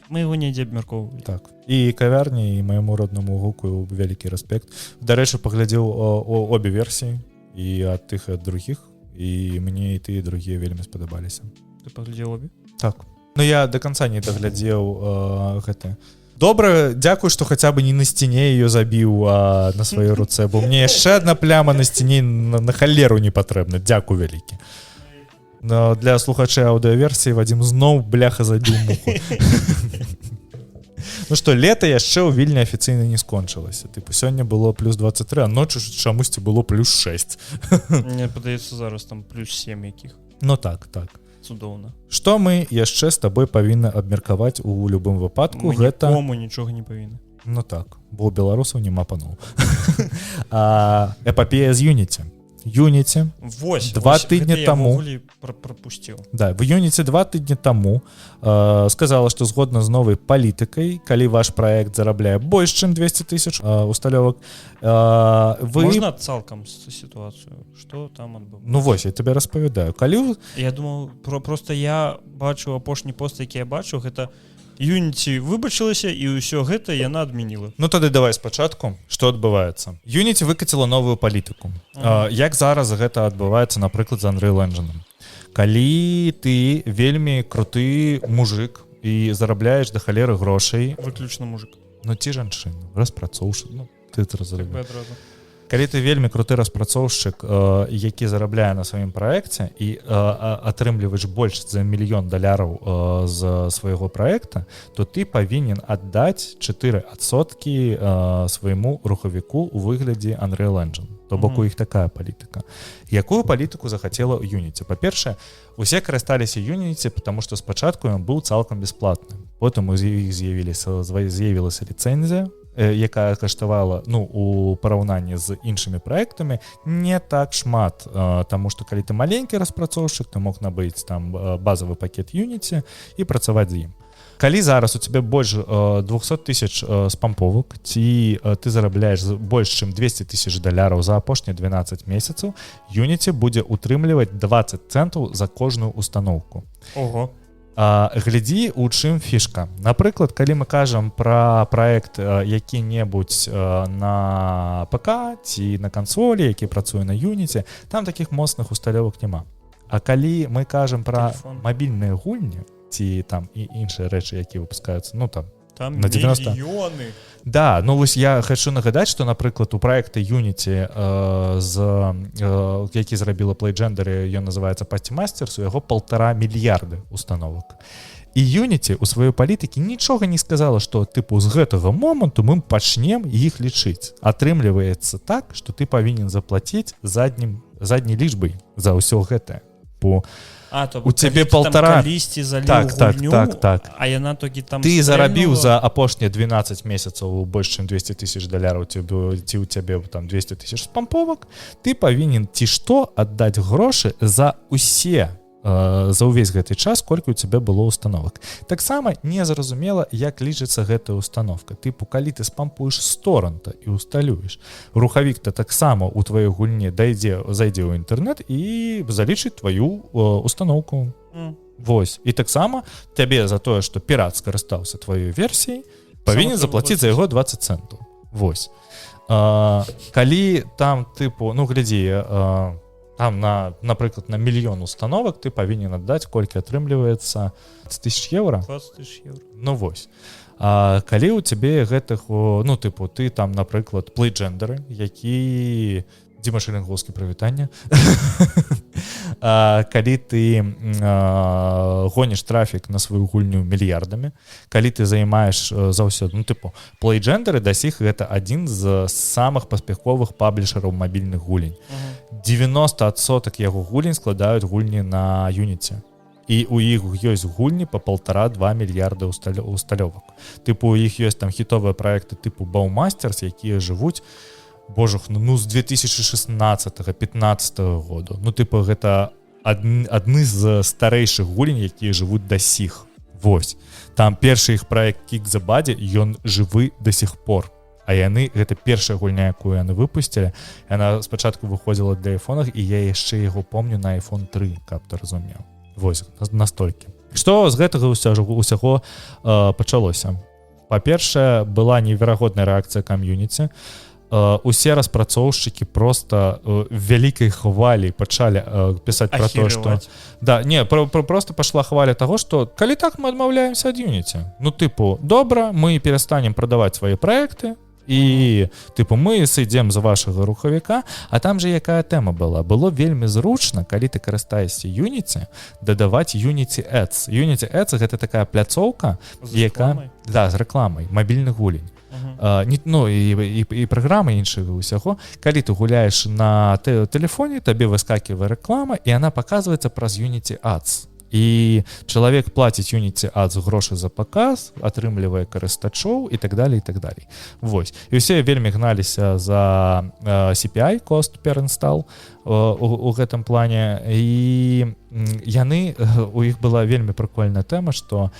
Мы яго недзе абмяркоўвалі. Так. І кавярні, і майму роднаму гуку вялікі рэспект. Дарэчы, паглядзеў обе версіі, і ад тых, і ад другіх. І мне і ты, і другія вельмі спадабаліся. Ты паглядзеў обе? Так. Ну я до конца не даглядзеў гэта. Добра, дзякую, што хаця бы не на сцяне ее забіў на сваёй руцэ, бо мне яшчэ адна пляма на сцяне на халеру не патрэбна. Дзякую вялікі. Но для слухачэй аўдыёверсіі Вадзім зноў бляха забіў муху. Ну што, лета яшчэ ў Вільні афіцыйна не скончылася. Тыпу, сёння было плюс 23, а ночы чамусьці было плюс 6. Мне падаецца, зараз там плюс 7 якіх. Ну так. Цудоўна. Што мы яшчэ з табой павінны абмеркаваць у любым выпадку? Мы нікому нічога не павінны. Ну так, бо ў беларусаў няма паноў. Эпапея з Unity. Вось, 2 тыдні таму. Пропусціў. Да, в Unity 2 тыдні таму сказала, што згодна з новай палітыкай, калі ваш праект зарабляе больш, чым 200 000 усталёвак, можна цалкам сітуацыю, што там адбываецца? Ну вось, я табе распавядаю. Я думаў, просто я бачыў апошні пост, які я бачыў, гэта Unity выбачылася, і ўсё гэта яна адмяніла. Ну тады давай спачатку, што адбываецца. Unity выкаціла новую палітыку. Як зараз гэта адбываецца, напрыклад, з Unreal Engine. Калі ты вельмі круты мужик і зарабляеш да халеры грошай... Выключна мужик. Ну ці жанчына, распрацоўшчык, ну ты разумееш. Калі ты вельмі круты распрацоўшчык, які зарабляе на сваім праекце і атрымліваеш больш за $1 мільён з свайго праекта, то ты павінен аддаць 4% свайму рухавіку ў выглядзе Unreal Engine. То бок у іх такая палітыка. Якую палітыку захацела Unity? Па-першае, усе карысталіся Unity, потому што спачатку ён быў цалкам бясплатны. Потым у іх з'явілася ліцэнзія, якая каштавала, ну, у параўнанні з іншымі праектамі не так шмат, таму што калі ты маленькі распрацоўшчык, ты мог набыць там базавы пакет Unity і працаваць з ім. Калі зараз у цябе больш 200 000 спамповак, ці ты зарабляеш больш чым $200 000 за апошнія 12 месяцаў, Unity будзе утрымліваць 20 центаў за кожную установку. Ого. Глядзі, у чым фішка. Напрыклад, калі мы кажам пра праект які-небудзь на ПК ці на кансолі, які працуе на Unity, там такіх моцных усталёвак няма. А калі мы кажам пра Телефон. мабільныя гульні ці там і іншыя рэчы, якія выпускаюцца, ну там Там на 90. мільёны. Да, ну вось я хочу нагадаць, што, напрыклад, у праекта Unity, які зрабіла PlayGender, ён называецца Pasti Masters, у яго 1,5 мільярды установак. І Unity у сваёй палітыкі нічога не сказала, што тыпу з гэтага моманту мы пачнем іх лічыць. Атрымліваецца так, што ты павінен заплаціць задняй лічбай за ўсё гэтае. У цябе 1,5 так. А яна тоді там ты зарабіў за апошнія 12 месяцаў больш чым $200,000 ці у цябе там 200,000 спамповак, ты павінен ці што аддаць грошы за ўсе за ўвесь гэты час, колькі у цябе было установак. Таксама незразумела, як лічыцца гэтая установка. Тыпу, калі ты спампуеш з торрента і усталюеш, рухавік-то таксама у тваёй гульне зайдзе ў інтэрнэт і залічыць тваю установку. Вось. І таксама табе за тое, што пірат скарыстаўся тваёй версіяй, павінен заплаціць за яго 20 центаў. Вось. Калі там, тыпу, ну, глядзі, там, напрыклад, на мільён установак ты павінен аддаць, колькі атрымліваецца 20 000 евро? 20 000 евро. Ну, вось. А калі ў цябе гэтых, ну, тыпу, ты там, напрыклад, PlayGender, які... Дзіма Шаленгоўскі, прывітанне. Калі ты гоніш трафік на сваю гульню мільярдамі, калі ты займаеш заўсёды, ну, тыпу, PlayGender да сіх гэта адзін з самых паспяховых паблішараў мабільных гулень. 90% яго гулень складаюць гульні на Unity. І у іх ёсць гульні па 1,5-2 мільярда усталёвак. Тыпу, у іх ёсць там хітовыя праекты тыпу Bowmasters, якія жывуць божух, ну з 2016-15 году. Ну, тыпу, гэта адны з старэйшых гулень, якія жывуць да сіх. Вось. Там першы іх праект Kick the Buddy, ён жывы да сіх пор. А яны, гэта першая гульня, якую яны выпусцілі. Яна спачатку выходзіла для айфонах, і я яшчэ яго помню на iPhone 3, каб ты разумеў. Вось, настолькі. Што з гэтага ўсяго пачалося? Па-першае, была неверагодная рэакцыя кам'юніці. Усе распрацоўшчыкі просто вялікай хвалі пачалі пісаць пра то, што... Да, не, просто пашла хваля таго, што калі так мы адмаўляемся ад Unity. Ну, тыпу, добра, мы перастанем прадаваць свае праекты, і, тыпу, мы сыдзем з вашага рухавіка, а там же якая тэма была? Было вельмі зручна, калі ты карыстаешся Unity, дадаваць Unity Ads. Unity Ads — гэта такая пляцоўка, яка... Да, з рэкламай, мабільных гулень. Ну, і праграмы іншага ўсяго. Калі ты гуляеш на тэлефоне, табе выскакивае рэклама, і она паказваецца праз Unity Ads. І чалавек плаціць Unity Ads грошы за паказ, атрымлівае карыстачоў і так далее, і так далее. Вось. І ўсе вельмі гналіся за CPI, cost per install, у гэтым плане. І яны, у іх была вельмі прикольная тэма, што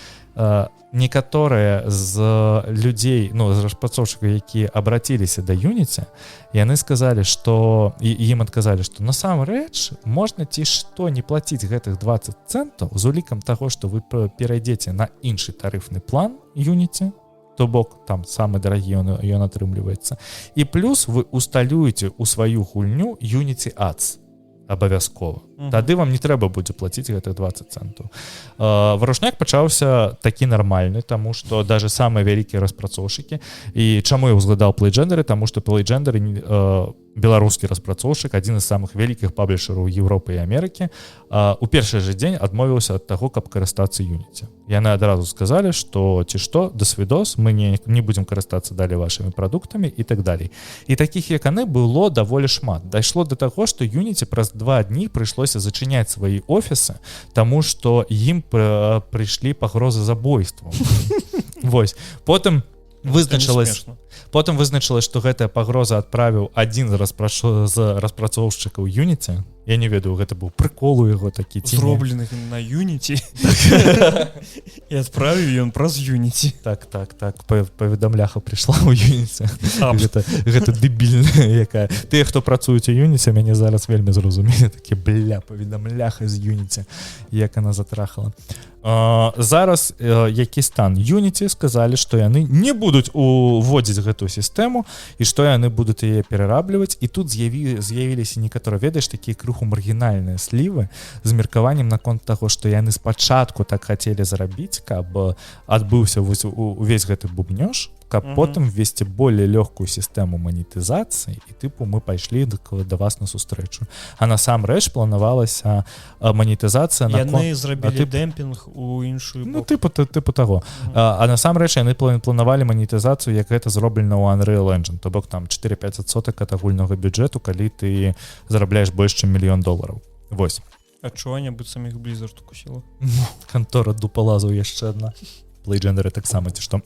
некаторыя з людзей, ну, з распрацоўшчыкаў, якія абраціліся да Unity, яны сказалі, што ім адказалі, што насамрэч можна ці што не плаціць гэтых 20 центаў з улікам таго, што вы перайдзеце на іншы тарыфны план Unity, то бок там самы дарагі ён атрымліваецца. І плюс вы усталюеце ў сваю гульню Unity Ads абавязкова. Тады вам не трэба будзе плаціць гэтых 20 центаў. Варушняк пачаўся такі нармальны, таму што даже самыя вялікія распрацоўшчыкі, і чаму я ўзгадаў PlayGender, таму што PlayGender беларускі распрацоўшчык, адзін з самых вялікіх паблішараў Еўропы і Амерыкі, у першы же дзень адмовіўся ад таго, каб карыстацца Unity. Яны адразу сказалі, што ці што, да свідос, мы не будзем карыстацца далей вашымі прадуктамі і так далей. І такіх, як яны, было даволі шмат. Дайшло да таго, што Unity праз 2 дні прыйшлося зачыняць свае офісы, таму што ім прыйшлі пагрозы забойству. Вось. Потым вызначылась, што гэтая пагроза адправіў адзін з распрацоўшчыкаў Unity. Я не ведаю, гэта быў прыкол у яго такі ці зробленых на Unity. І адправіў ён праз Unity. Так, паведамляха прыйшла ў Unity. Гэта дэбільная якая. Тыя, хто працуюць у Unity, мяне зараз вельмі зразумелі, такі паведамляха з Unity, як она затрахала. зараз які стан Unity сказалі, што яны не будуць уводзіць гэтую сістэму і што яны будуць яе перарабліваць, і тут з'явіліся некаторыя, ведаеш, такія крыху маргінальныя слівы з меркаваннем наконт таго, што яны спачатку так хацелі зрабіць, каб адбыўся увесь гэты бубнёж, каб потым ввесці более лёгкую сістэму манетызацыі, і тыпу мы пайшлі да вас на сустрэчу. А насамрэч планавалася манетызацыя яны зрабілі дэмпінг у іншую бок. Ну тыпу таго. А насамрэч яны планавалі манетызацыю, як гэта зроблена ў Unreal Engine, то бок там 4-5% ад агульнага бюджэту, калі ты зарабляеш больш чым $1 мільён. Вось. Адчуванне быццам іх Blizzard укусіла. Кантора дупалазу яшчэ адна. Плейджендеры таксама, ці што.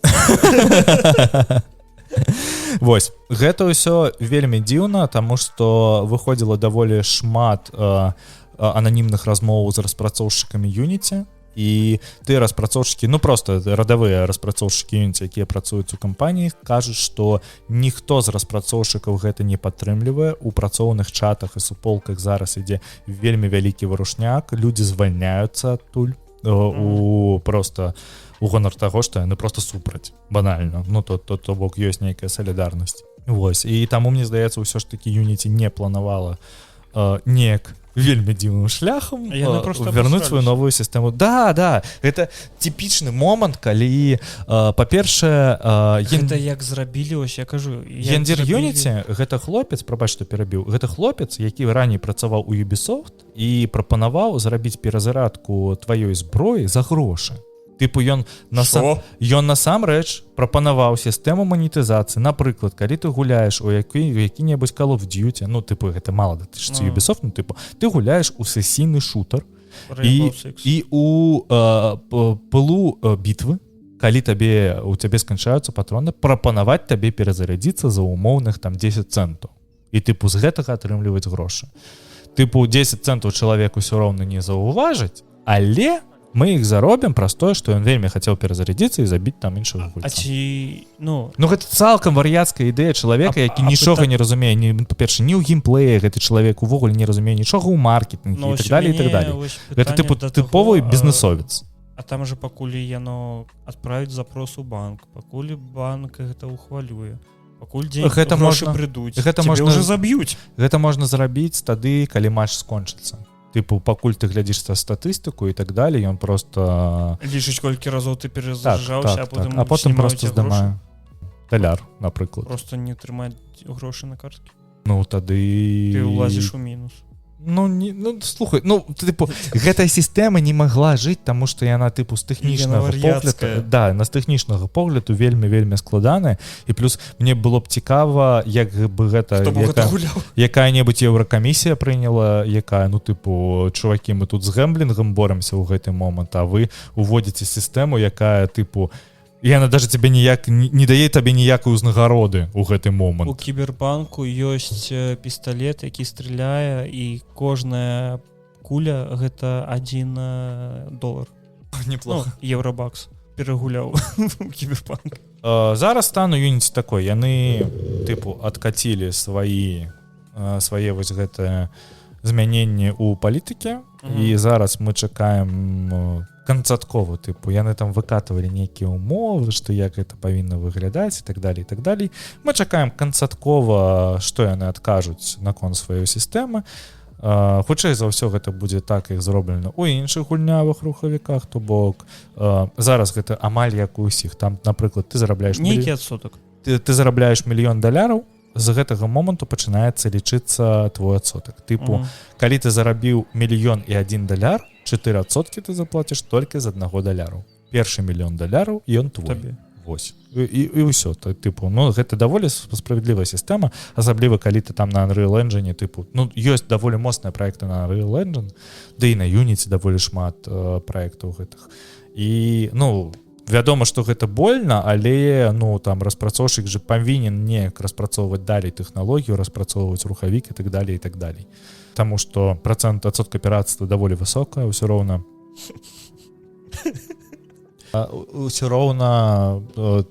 Вось, гэта ўсё вельмі дзіўна, таму што выходзіла даволі шмат ананімных размоў з распрацоўшчыкамі Unity, і тыя распрацоўшчыкі, ну проста радавыя распрацоўшчыкі Unity, якія працуюць у кампаніі, кажуць, што ніхто з распрацоўшчыкаў гэта не падтрымлівае. У працоўных чатах і суполках зараз ідзе вельмі вялікі варушняк, людзі звальняюцца адтуль просто у гонар таго, што яны просто супраць, банальна. Ну то бок ёсць нейкая салідарнасць. Вось, і таму мне здаецца, ўсё ж такі Unity не планавала неяк вельмі дзіўным шляхам вярнуць сваю новую сістэму. Да, гэта типічны момант, калі па-першае гэта як зрабілі, ось я кажу, Ендер Unity, гэта хлопец, прабач, што перабіў, гэта хлопец, які раней працаваў у Ubisoft і прапанаваў зрабіць перазарадку тваёй зброі за грошы. Тыпу ён насамрэч прапанаваў сістэму манетызацыі. Напрыклад, калі ты гуляеш у які-небудзь Call of Duty, ну тыпу гэта мала датычыцца Ubisoft, ну тыпу ты гуляеш у сесійны шутер і у пылу бітвы, калі у цябе сканчаюцца патроны, прапанаваць табе перазарядзіцца за умоўных там 10 центаў. І тыпу з гэтага атрымліваць грошы. Тыпу 10 центаў чалавек усё роўна не заўважыць, але мы іх заробім праз тое, што ён вельмі хацеў перазарядзіцца і забіць там іншага гульца. Ну гэта цалкам вар'яцкая ідэя чалавека, які нічога не разумее, па-перша, ні ў геймплеі гэты чалавек увогуле не разумее нічога ў маркетынге і так далее, і так далее. Гэта тыповы бізнесовец. А там жа пакуль яно адправіць запрос у банк, пакуль банк гэта ухвалюе, пакуль грошы прыйдуць, цябе ўжо заб'юць. Гэта можна зрабіць тады, калі матч скончыцца. Тыпу, пакуль ты глядзіш статыстыку і так далее, ён просто лічыць, колькі разоў ты перазаряджаўся, а потым просто здымае $1, напрыклад. Просто не трымаць грошы на карткі. Ну тады ты ўлазіш у мінус. Ну слухай, ну тыпу, гэтая сістэма не магла жыць, таму што яна тыпу з тэхнічнага погляду, да, на з тэхнічнага погляду вельмі складаная, і плюс мне было б цікава, як бы гэта якая-небудзь еўракамісія прыняла, якая, ну тыпу, чувакі, мы тут з гэмблінгам боремся ў гэты момант, а вы уводзіце сістэму, якая тыпу яна даже тебе ніяк не дае табе ніякай узнагароды ў гэты момант. У кіберпанку ёсць пісталет, які стреляе, і кожная куля гэта $1. Неплохо. Евробакс перагуляў у кіберпанк. Зараз стан у Unity такой, яны тыпу адкацілі свае вось гэтыя змяненні ў палітыкі, і зараз мы чакаем канцаткова, тыпу, яны там выкатывалі нейкія умовы, што як гэта павінна выглядаць і так далее, і так далее. Мы чакаем канцаткова, што яны адкажуць наконт сваёй сістэмы. Хутчэй за ўсё гэта будзе так, як зроблена ў іншых гульнявых рухавіках, то бок зараз гэта амаль як у ўсіх. Там, напрыклад, ты зарабляеш нейкі адсотак. Ты зарабляеш $1 мільён, з гэтага моманту пачынаецца лічыцца твой адсотак. Тыпу, калі ты зарабіў $1 мільён і $1, 4% ты заплаціш толькі з $1. Першы $1 мільён, і ён твой. Вось. І ўсё. Тыпу, ну, гэта даволі справядлівая сістэма, асабліва калі ты там на Unreal Engine, тыпу, ну, ёсць даволі моцныя праекты на Unreal Engine, да і на Unity даволі шмат праектаў гэтых. І, ну, вядома, што гэта больна, але, ну, там распрацоўшчык жа павінен неяк распрацоўваць далей тэхналогію, распрацоўваць рухавік і так далее, і так далее. Таму што адсотка піратства даволі высокая, ўсё роўна. Усё роўна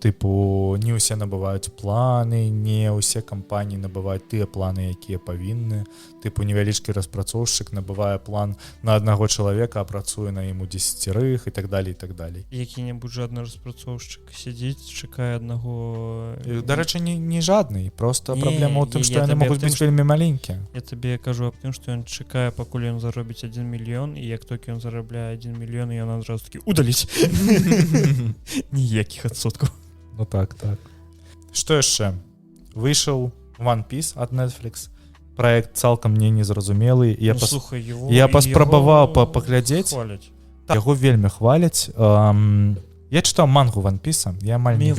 тыпу не ўсе набываюць планы, не ўсе кампаніі набываюць тыя планы, якія павінны. Тыпу невялічкі распрацоўшчык набывае план на аднаго чалавека, а працуе на ім у 10 і так далее і так далее. Які-небудзь жадны распрацоўшчык сядзіць, чакае аднаго. Дарэчы, не жадны, просто праблема ў тым, што яны могуць быць вельмі маленькія. Я табе кажу аб тым, што ён чакае, пакуль ён заробіць 1 мільён, і як толькі ён зарабляе 1 мільён, ён адразу такі удаліць. Ніякіх адсоткаў. Ну так. Што яшчэ? Выйшаў One Piece ад Netflix. Праект цалкам мне незразумелы. Я паспрабаваў паглядзець. Яго вельмі хваляць. Я чытаў мангу One Piece. Я амаль не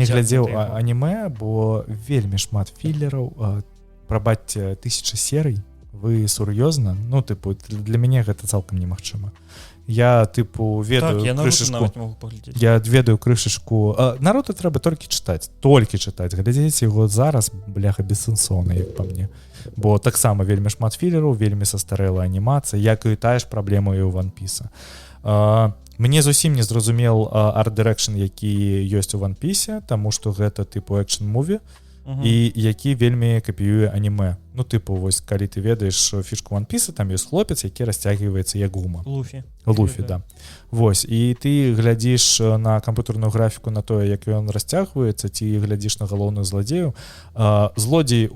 глядзеў анімэ, бо вельмі шмат філераў. Прабачце, 1000 серый. Вы сур'ёзна? Ну, тыпу, для мяне гэта цалкам немагчыма. Я тыпу ведаю крышачку. Я ведаю крышачку. Наруто трэба толькі чытаць. Глядзець яго зараз, бляха, бессэнсоўна, як па мне. Бо таксама вельмі шмат філераў, вельмі састарэла анімацыя, як і тая ж праблема і ў One Piece. Мне зусім не зразумел арт-дырэкшн, які ёсць у One Piece, таму што гэта тыпу экшн-муві. І які вельмі капіюе анімэ. Ну, тыпу, вось, калі ты ведаеш фішку One Piece, там ёсць хлопец, які расцягваецца як гума. Луфі, да. Вось, і ты глядзіш на камп'ютарную графіку на тое, як ён расцягваецца, ці глядзіш на галоўных злодзеяў. Злодзеі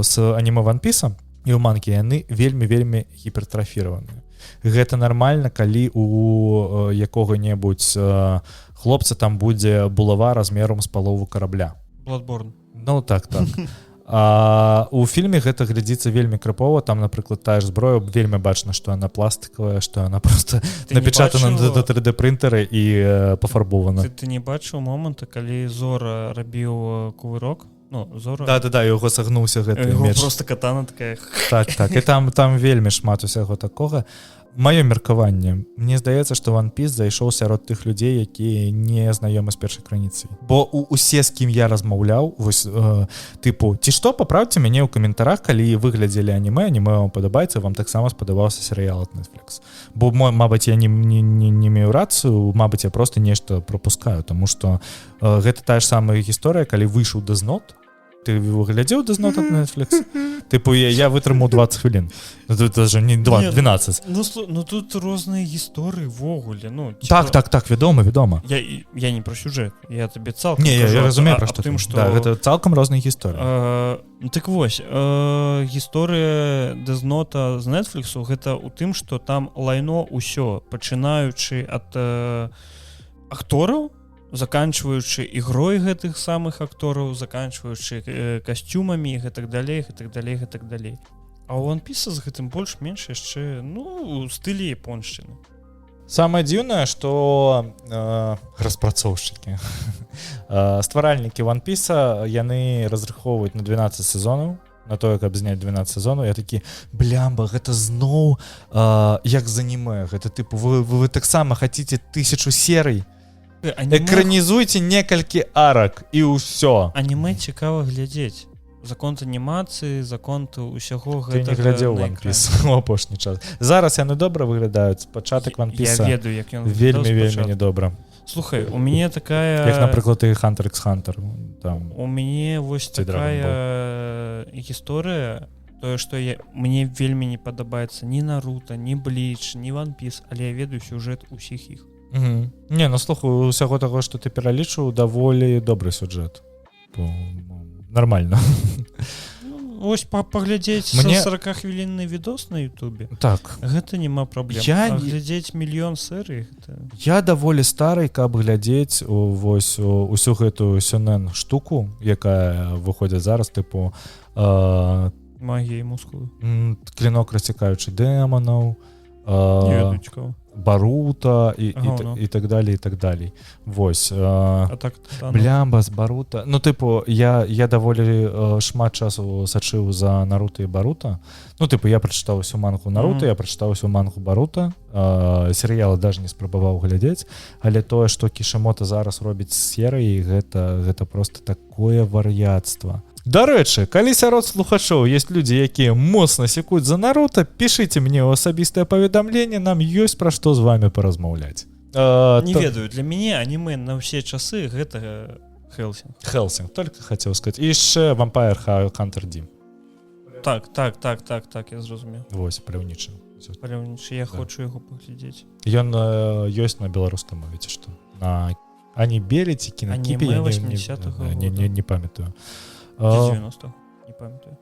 з анімэ One Piece і ў манкі, яны вельмі гіпертрафіраваныя. Гэта нармальна, калі у якога-небудзь хлопца там будзе булава размерам з палову карабля. Bloodborne. Ну так. У фільме гэта глядзіцца вельмі крыпова. Там, напрыклад, тая ж зброя, вельмі бачна, што яна пластикавая, што яна просто напечатана на 3D принтеры і пафарбована. Ты не бачыў моманта, калі Зора рабіў кувырок? Ну, Зора... Да, яго сагнуўся гэты меч. Яго просто катана такая. Так, і там вельмі шмат усяго такога. Маё меркаванне, мне здаецца, што One Piece зайшоў сярод тых людзей, якія не знаёмы з першай крыніцай. Бо усе, з кім я размаўляў, вось, тыпу, ці што, паправце мяне ў каментарах, калі вы глядзелі анімэ вам падабаецца, вам таксама спадабаўся серыял ад Netflix. Бо, мабыць, я не мею рацыю, мабыць, я просто нешта пропускаю, таму што гэта тая ж самая гісторыя, калі выйшаў Death Note. Ты глядзеў Death Note ад Netflix? Тыпу, я вытрымаў 20 хвілін. Тут даже не 12. Ну тут розныя гісторыі ввогуле. Так, вядома. Я не про сюжэт. Я табе цалкам кажу. Не, я разумею, пра што ты. Да, гэта цалкам розныя гісторыі. Так вось, гісторыя Death Note з Netflixу гэта ў тым, што там лайно ўсё, пачынаючы ад актораў, заканчваючы ігрой гэтых самых актораў, заканчваючы касцюмамі і гэтак далей. А ў One Piece з гэтым больш-менш яшчэ, у стылі японшчыны. Самае дзіўнае, што распрацоўшчыкі, стваральнікі One Piece, яны разрахоўваюць на 12 сезонаў, на тое, каб зняць 12 сезонаў. Я такі, блямба, гэта зноў як з анімэ. Гэта тыпу, вы таксама хаціце 1000 серый. Экранізуйце некалькі арак і ўсё. Анімэ цікава глядзець. Закон анімацыі, закон усяго гэтага. Ты не глядзеў One Piece у апошні час. Зараз яны добра выглядаюць. Пачатак One Piece вельмі недобра. Слухай, у мяне такая... Як, напрыклад, і Hunter x Hunter. У мяне вось такая гісторыя, тое, што мне вельмі не падабаецца ні Наруто, ні Бліч, ні One Piece, але я ведаю сюжэт усіх іх. Не, слухай, усяго таго, што ты пералічыў, даволі добры сюжэт. Нормально. Вось паглядзець 40-хвілінны відос на Ютубе. Так. Гэта няма праблем. Глядзець мільён серый. Я даволі стары, каб глядзець вось усю гэтую сёнэн штуку, якая выходзіць зараз, тыпу магія і мускулы. Клінок расцякаючы дэманаў. Барута і так далей. Вось. Блямба з Барута. Ну, тыпу, я даволі шмат часу сачыў за Наруто і Барута. Ну, тыпу, я прачытаў усю мангу Наруто, я прачытаў усю мангу Барута. Серыялы даже не спрабаваў глядзець, але тое, што Кішімото зараз робіць з серыяй, гэта просто такое вар'яцтва. Дарэчы, калі сярод слухачоў есть людзі, якія моцна секуць за Наруто, пішыце мне ў асабістае паведамленне, нам ёсць пра што з вами паразмаўляць. Не ведаю, для мяне аніме на ўсе часы гэта Хелсинг, только хотел сказать. І яшчэ Vampire Hunter D. Так, я зразумеў. Вось, паляўнічы. Я хочу яго паглядзець. Ён ёсць на беларускай мове, ці што? На Анібеле ці Кінакіпе, я не памятаю. 90-х, не памятаю.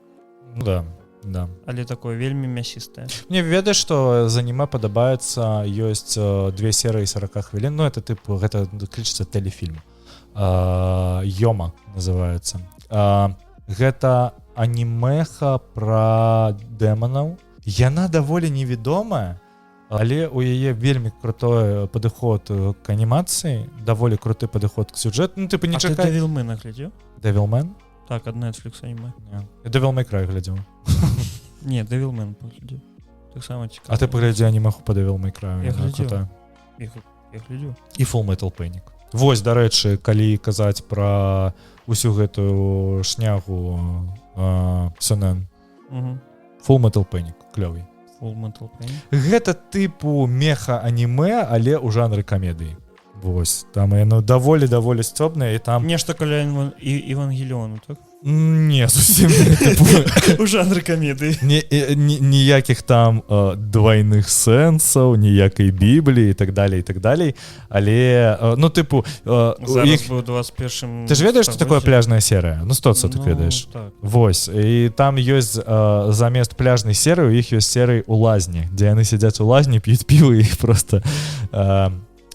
Да. Але такое вельмі мясістае. Мне ведаеш, што з аніме падабаецца, ёсць 2 серыі 40 хвілін, ну это тыпу, гэта клічыцца тэлефільм. Йома называецца. Гэта анімеха пра дэманаў. Яна даволі невядомая, але у яе вельмі крутой падыход к анімацыі, даволі круты падыход к сюжэту. Ну, типу, не чакай. А ты Devilman глядзеў? Devilman? Так, ад Netflix аніме. Я Devil May Cry глядзеў. Не, Devilman паглядзеў. Так само цікава. А ты паглядзі анімеху па Devil May Cry? Я глядзеў. І Full Metal Panic. Вось, дарэчы, калі казаць пра усю гэтую шнягу Сёнэн. Full Metal Panic, клёвый. Full Metal Panic. Гэта тыпу меха-анімэ, але ў жанры камедыі. Вось, там яно даволі сцёбнае, і там... Нешта каля Евангеліону, так? Не, зусім у жанры камедыі. Ніякіх там двойных сэнсаў, ніякай бібліі і так далей. Але, ну, тыпу... Зараз быў 21-м... Ты ж ведаеш, што такое пляжная серыя? Ну, 100% ведаеш. Вось, і там ёсць замест пляжнай серыі, у іх ёсць серыі ў лазні, дзе яны сядзяць у лазні, п'юць піва і просто...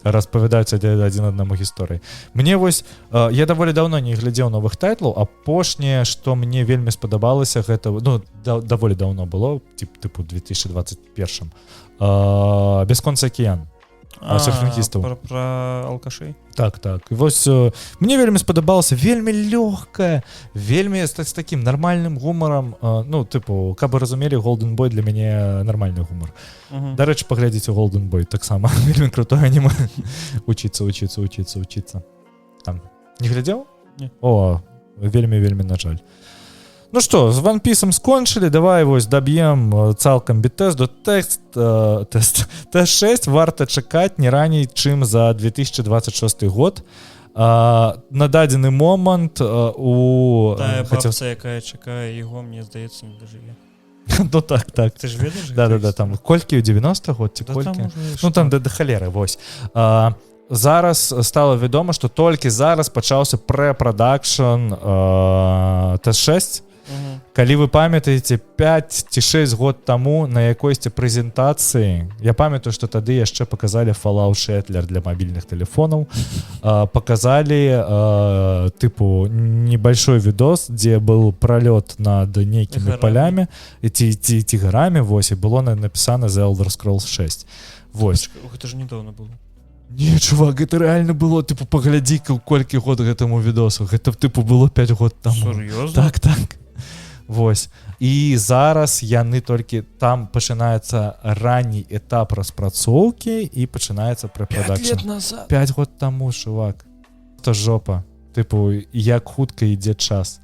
распавядаюць адзін аднаму гісторыі. Мне вось, я даволі даўно не глядзеў новых тайтлаў, апошняе, што мне вельмі спадабалася, гэта, ну, даволі даўно было, тыпу 2021. Бясконцы акіян. Серфінгістаў. Пра алкашэй? Так. І вось, мне вельмі спадабалася, вельмі лёгкая, вельмі з такім нармальным гумарам, ну, тыпу, каб вы разумелі, Golden Boy для мяне нармальны гумар. Дарэчы, паглядзіце Golden Boy, таксама вельмі крутое аніме. Учіцца. Там, не глядзеў? Не. О, вельмі на жаль. Ну што, з One Piece скончылі, давай вось даб'ем цалкам Bethesda тест 6 варта чакаць не раней, чым за 2026 год. На дадзены момант у... Тая бабца, якая чакае яго, мне здаецца, не дажыве. Ну так. Ты ж ведаеш? Да, там колькі ў 90 год, ці колькі? Ну там да халеры, вось. Зараз стала вядома, што толькі зараз пачаўся прэ-прадакшн тест 6. Калі вы памятаеце 5 ці 6 год таму на якойсьці прэзентацыі, я памятаю, што тады яшчэ паказалі Fallout Shelter для мабільных тэлефонаў, паказалі тыпу небольшой відос, дзе был пралёт над нейкімі палямі ці гарамі, вось, і было напісана The Elder Scrolls 6. Вось. Гэта ж недавно было. Не, чувак, гэта реально было, тыпу, паглядзі, колькі год гэтаму відосу. Гэта, тыпу, было 5 год таму. Сур'ёзна? Так. Вось. І зараз яны толькі там пачынаецца ранні этап распрацоўкі і пачынаецца прэ-прадакшн. 5 лет назад. 5 год таму, чувак. То жопа. Тыпу, як хутка ідзе час.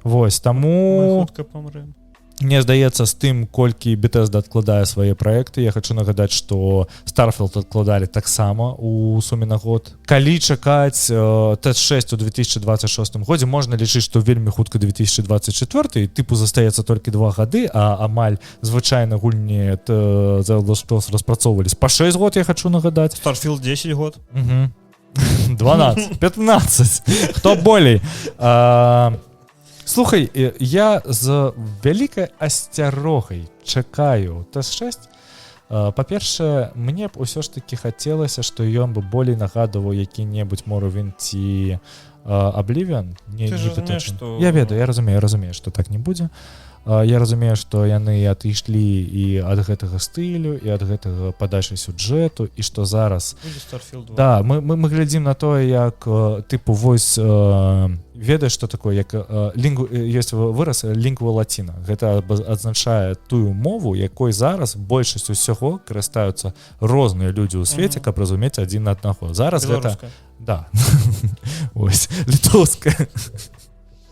Вось, таму... Мы хутка памрэм. Мне здаецца, з тым, колькі Bethesda адкладае свае праекты, я хочу нагадаць, што Starfield адкладалі таксама у суме на год. Калі чакаць TES-6 у 2026 годзе, можна лічыць, што вельмі хутка 2024, тыпу застаецца толькі 2 гады, а амаль звычайна гульні The Elder Scrolls распрацоўвались па 6 год, я хочу нагадаць. Starfield 10 год. 12, 15. Хто болей? Слухай, я з вялікай асцярогай чакаю TES-6. Па-першае, мне б усё ж такі хацелася, што ён бы болей нагадываў які-небудзь Morrowind ці Oblivion. Ты ж разумееш, што... Я ведаю, я разумею, што так не будзе. Я разумею, што яны адышлі і ад гэтага стылю, і ад гэтага падачы сюжэту, і што зараз... Будзе Starfield 2. Да, мы глядзім на тое, як тыпу вось ведаеш, што такое, як ёсць выраз лінгва лаціна. Гэта азначае тую мову, якой зараз большасць усяго карыстаюцца розныя людзі ў свеце, каб разумець адзін аднаго. Зараз гэта... Да. Ось, літоўская.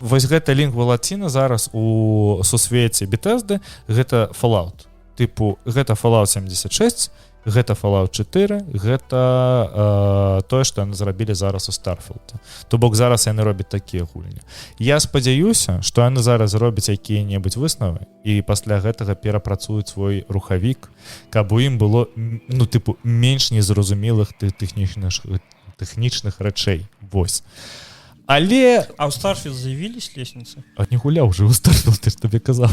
вось гэта лінгва лаціна зараз у сусвеце Bethesda гэта Fallout. Тыпу гэта Fallout 76, гэта Fallout 4, гэта тое, што яны зрабілі зараз у Starfield. То бок зараз яны робяць такія гульні. Я спадзяюся, што яны зараз робяць якія-небудзь высновы і пасля гэтага перапрацуюць свой рухавік, каб у ім было менш незразумелых тэхнічных рэчэй. Вось. Але... А ў Starfield з'явілись лестницы? А не гуляў уже ў Starfield, ты ж табе казаў.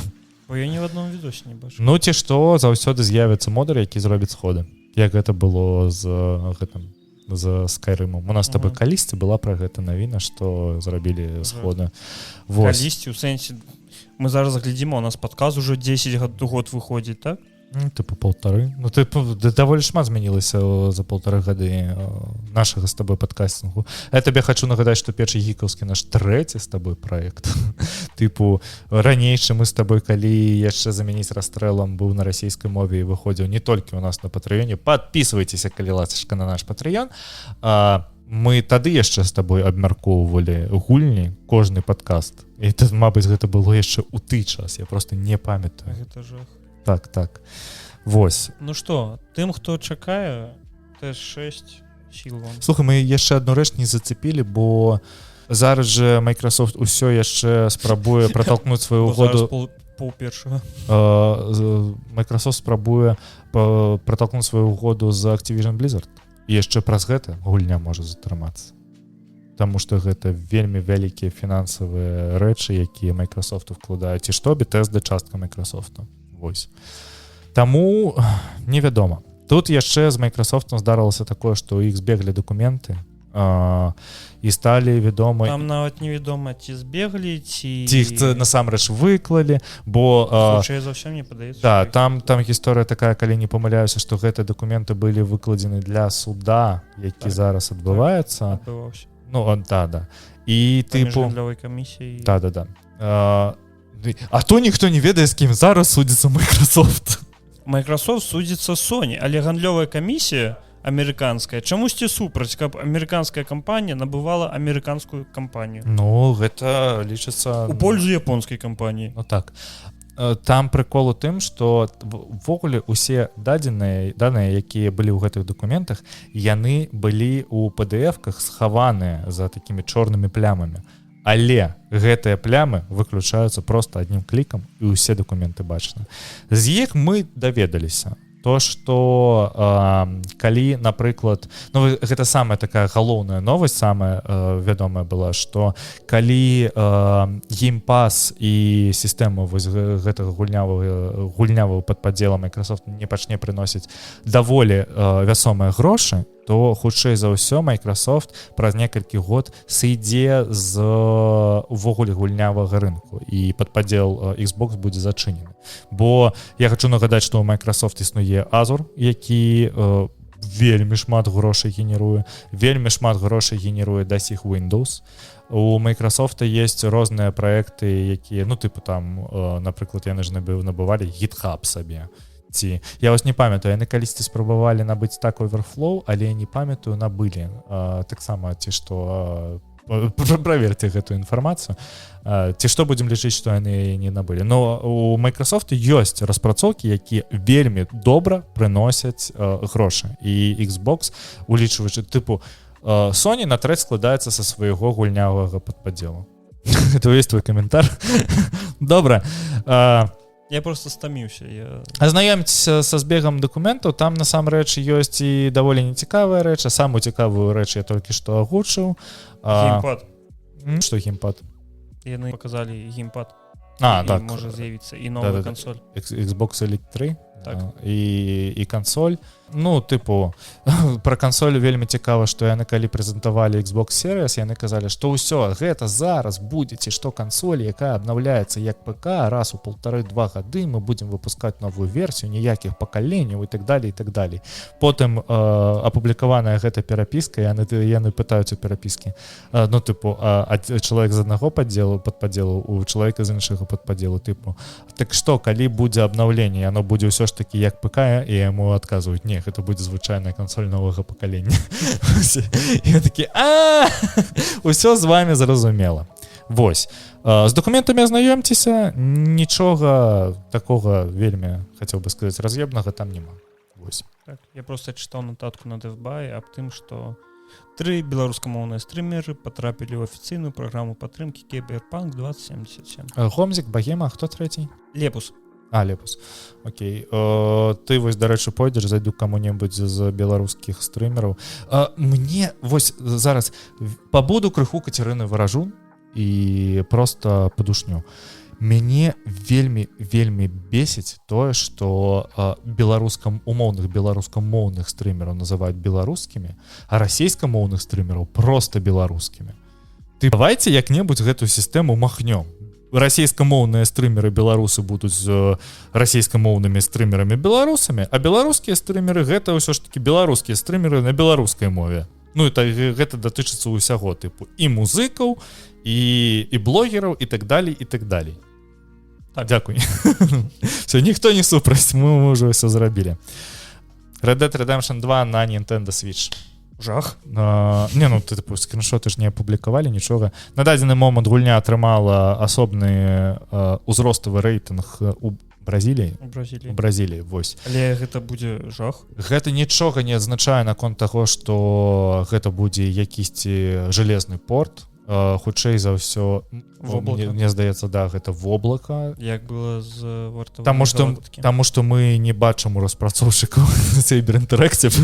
Бо я ні в одному відосі не бачу. Ну ці што, заўсёды з'явяцца модары, які зробяць сходы. Як гэта было з Скайрымом. У нас з табой калісьці была пра гэта навіна, што зрабілі сходы. Калісьці, у сэнсе, мы зараз глядзім, у нас падказ ужо 10 год выходзіць, так? Тыпу 1,5. Ну, даволі шмат змянілася за 1,5 гады нашага з табой падкастингу. Я табе хочу нагадаць, што першы гікаўскі наш 3-й з табой праект. Тыпу, ранейшы мы з табой, калі яшчэ замяніць расстрэлам, быў на расійскай мове і выходзіў не толькі у нас на Патрэёне. Падпісвайцеся, калі ласачка, на наш Патрэён. Мы тады яшчэ з табой абмяркоўвалі гульні, кожны падкаст. І, мабыць, гэта было яшчэ ў ты час. Я просто не памятаю. Гэта жах. Так. Вось. Ну што, тым, хто чакае, TS6 сіл вам. Слухай, мы яшчэ адну рэч не зацепілі, бо зараз же Microsoft усё яшчэ спрабуе праталкнуць сваю угоду. Microsoft спрабуе праталкнуць сваю угоду з Activision Blizzard. І яшчэ праз гэта гульня можа затрымацца. Таму што гэта вельмі вялікія фінансавыя рэчы, якія Microsoft вкладаюць. І што Bethesda частка Microsoft. Вось. Таму невядома. Тут яшчэ з Microsoft здарылася такое, што ў іх збеглі дакументы і сталі вядома... Там нават невядома, ці збеглі, ці іх насамрэч выклалі, бо... Хутчэй за ўсё, мне падаецца. Да, там гісторыя такая, калі не памыляюся, што гэтыя дакументы былі выкладзены для суда, які зараз адбываецца. Адбываўся. Ну, да. І тыпу... Гандлёвай камісіяй. Да. А то ніхто не ведае, з кім зараз судзіцца Microsoft. Microsoft судзіцца Sony, але гандлёвая камісія амерыканская чамусьці супраць, каб амерыканская кампанія набывала амерыканскую кампанію. Ну, гэта лічыцца... У пользу японскай кампаніі. Ну так. Там прыкол у тым, што ввогуле усе даныя, якія былі ў гэтых дакументах, яны былі ў PDF-ках схаваныя за такімі чорнымі плямамі. Але гэтыя плямы выключаюцца проста адным клікам і ўсе дакументы бачны. З іх мы даведаліся то, што калі, напрыклад, ну, гэта самая такая галоўная новасць, самая вядомая была, што калі геймпас і сістэма вось гэтага гульнявага падпадзела Microsoft не пачне прыносіць даволі вясомыя грошы, то хутчэй за ўсё Microsoft праз некалькі год сыдзе з увогуле гульнявага рынку і падпадзел Xbox будзе зачынены. Бо я хочу нагадаць, што ў Microsoft існуе Azure, які вельмі шмат грошай генеруе, вельмі шмат грошай генеруе да сіх Windows. У Microsoft есть розныя праекты, якія, ну, тыпу там, напрыклад, яны ж набывалі GitHub сабе. Я вас не памятаю, яны калісьці спрабавалі набыць Stack Overflow, але я не памятаю, набылі. Таксама, ці што... Праверьте гэтую інфармацыю. Ці што будзем лічыць, што яны не набылі. Но у Microsoft ёсць распрацоўкі, якія вельмі добра прыносяць грошы. І Xbox, улічваючы, тыпу, Sony на трэць складаецца са свайго гульнявага падпадзелу. Это ёсць твой каментар? Добра. Я просто стаміўся. Азнаёмцеся са збегам дакументаў, там насамрэч ёсць і даволі нецікавая рэч, а самую цікавую рэч я толькі што агучыў. Геймпад. Што геймпад? Яны показалі геймпад. Так. Можа з'явіцца і новая кансоль. Xbox Elite 3. Так. І кансоль. Ну, тыпу, пра кансоль вельмі цікава, што яны калі прэзентавалі Xbox Series, яны казалі, што ўсё, гэта зараз будзе, ці што кансоль, якая абнаўляецца як ПК, раз у 1,5-2 гады мы будзем выпускаць новую версію, ніякіх пакаленняў і так далее, і так далее. Потым апублікаваная гэта перапіска, яны пытаюць у перапіскі. Ну, тыпу, чалавек з аднаго падпадзелу, у чалавека з іншага падпадзелу, тыпу. Так што, калі будзе абнаўленне, яно будзе ўсё ж такі як ПК, і яму адказваюць, не, гэта будзе звычайная кансоль новага пакалення. І я такі, усё з вами зразумела. Вось з дакументамі азнаёмцеся, нічога такога вельмі хацеў бы сказаць раз'ебнага там няма. Вось. Так, я просто чытаў нататку на DevBuy аб тым, што 3 беларускамоўныя стрымеры патрапілі ў афіцыйную праграму падтрымкі Cyberpunk 2077. Гомзік, Багема, хто трэці? Лепус. Лепус. Окей. Ты вось, дарэчы, пойдзеш, зайду каму-небудзь з беларускіх стрымераў. Мне вось зараз пабуду крыху Кацярыны Варажун і просто падушню. Мяне вельмі бесіць тое, што умоўных беларускамоўных стрымераў называюць беларускімі, а расейскамоўных стрымераў проста беларускімі. Давайте як-небудзь гэтую сістэму махнём. Расійскамоўныя стрымеры беларусы будуць з расійскамоўнымі стрымерамі беларусамі, а беларускія стрымеры гэта ўсё ж такі беларускія стрымеры на беларускай мове. Ну і гэта датычыцца ўсяго тыпу і музыкаў, і блогераў і так далей і так далей. Так, дзякуй. Все, ніхто не супраць, мы ўжо ўсё зрабілі. Red Dead Redemption 2 на Nintendo Switch. Жах. Ты скриншоты ж не апублікавалі нічога. На дадзены момант гульня атрымала асобны узроставы рэйтынг у Бразіліі. Вось. Але гэта будзе жах. Гэта нічога не азначае наконт таго, што гэта будзе якісьці жалезны порт. Хутчэй за ўсё, мне здаецца, да, гэта воблака. Як было з вартавымі галактыкі. Таму што мы не бачым у распрацоўшчыкаў Saber Interactive,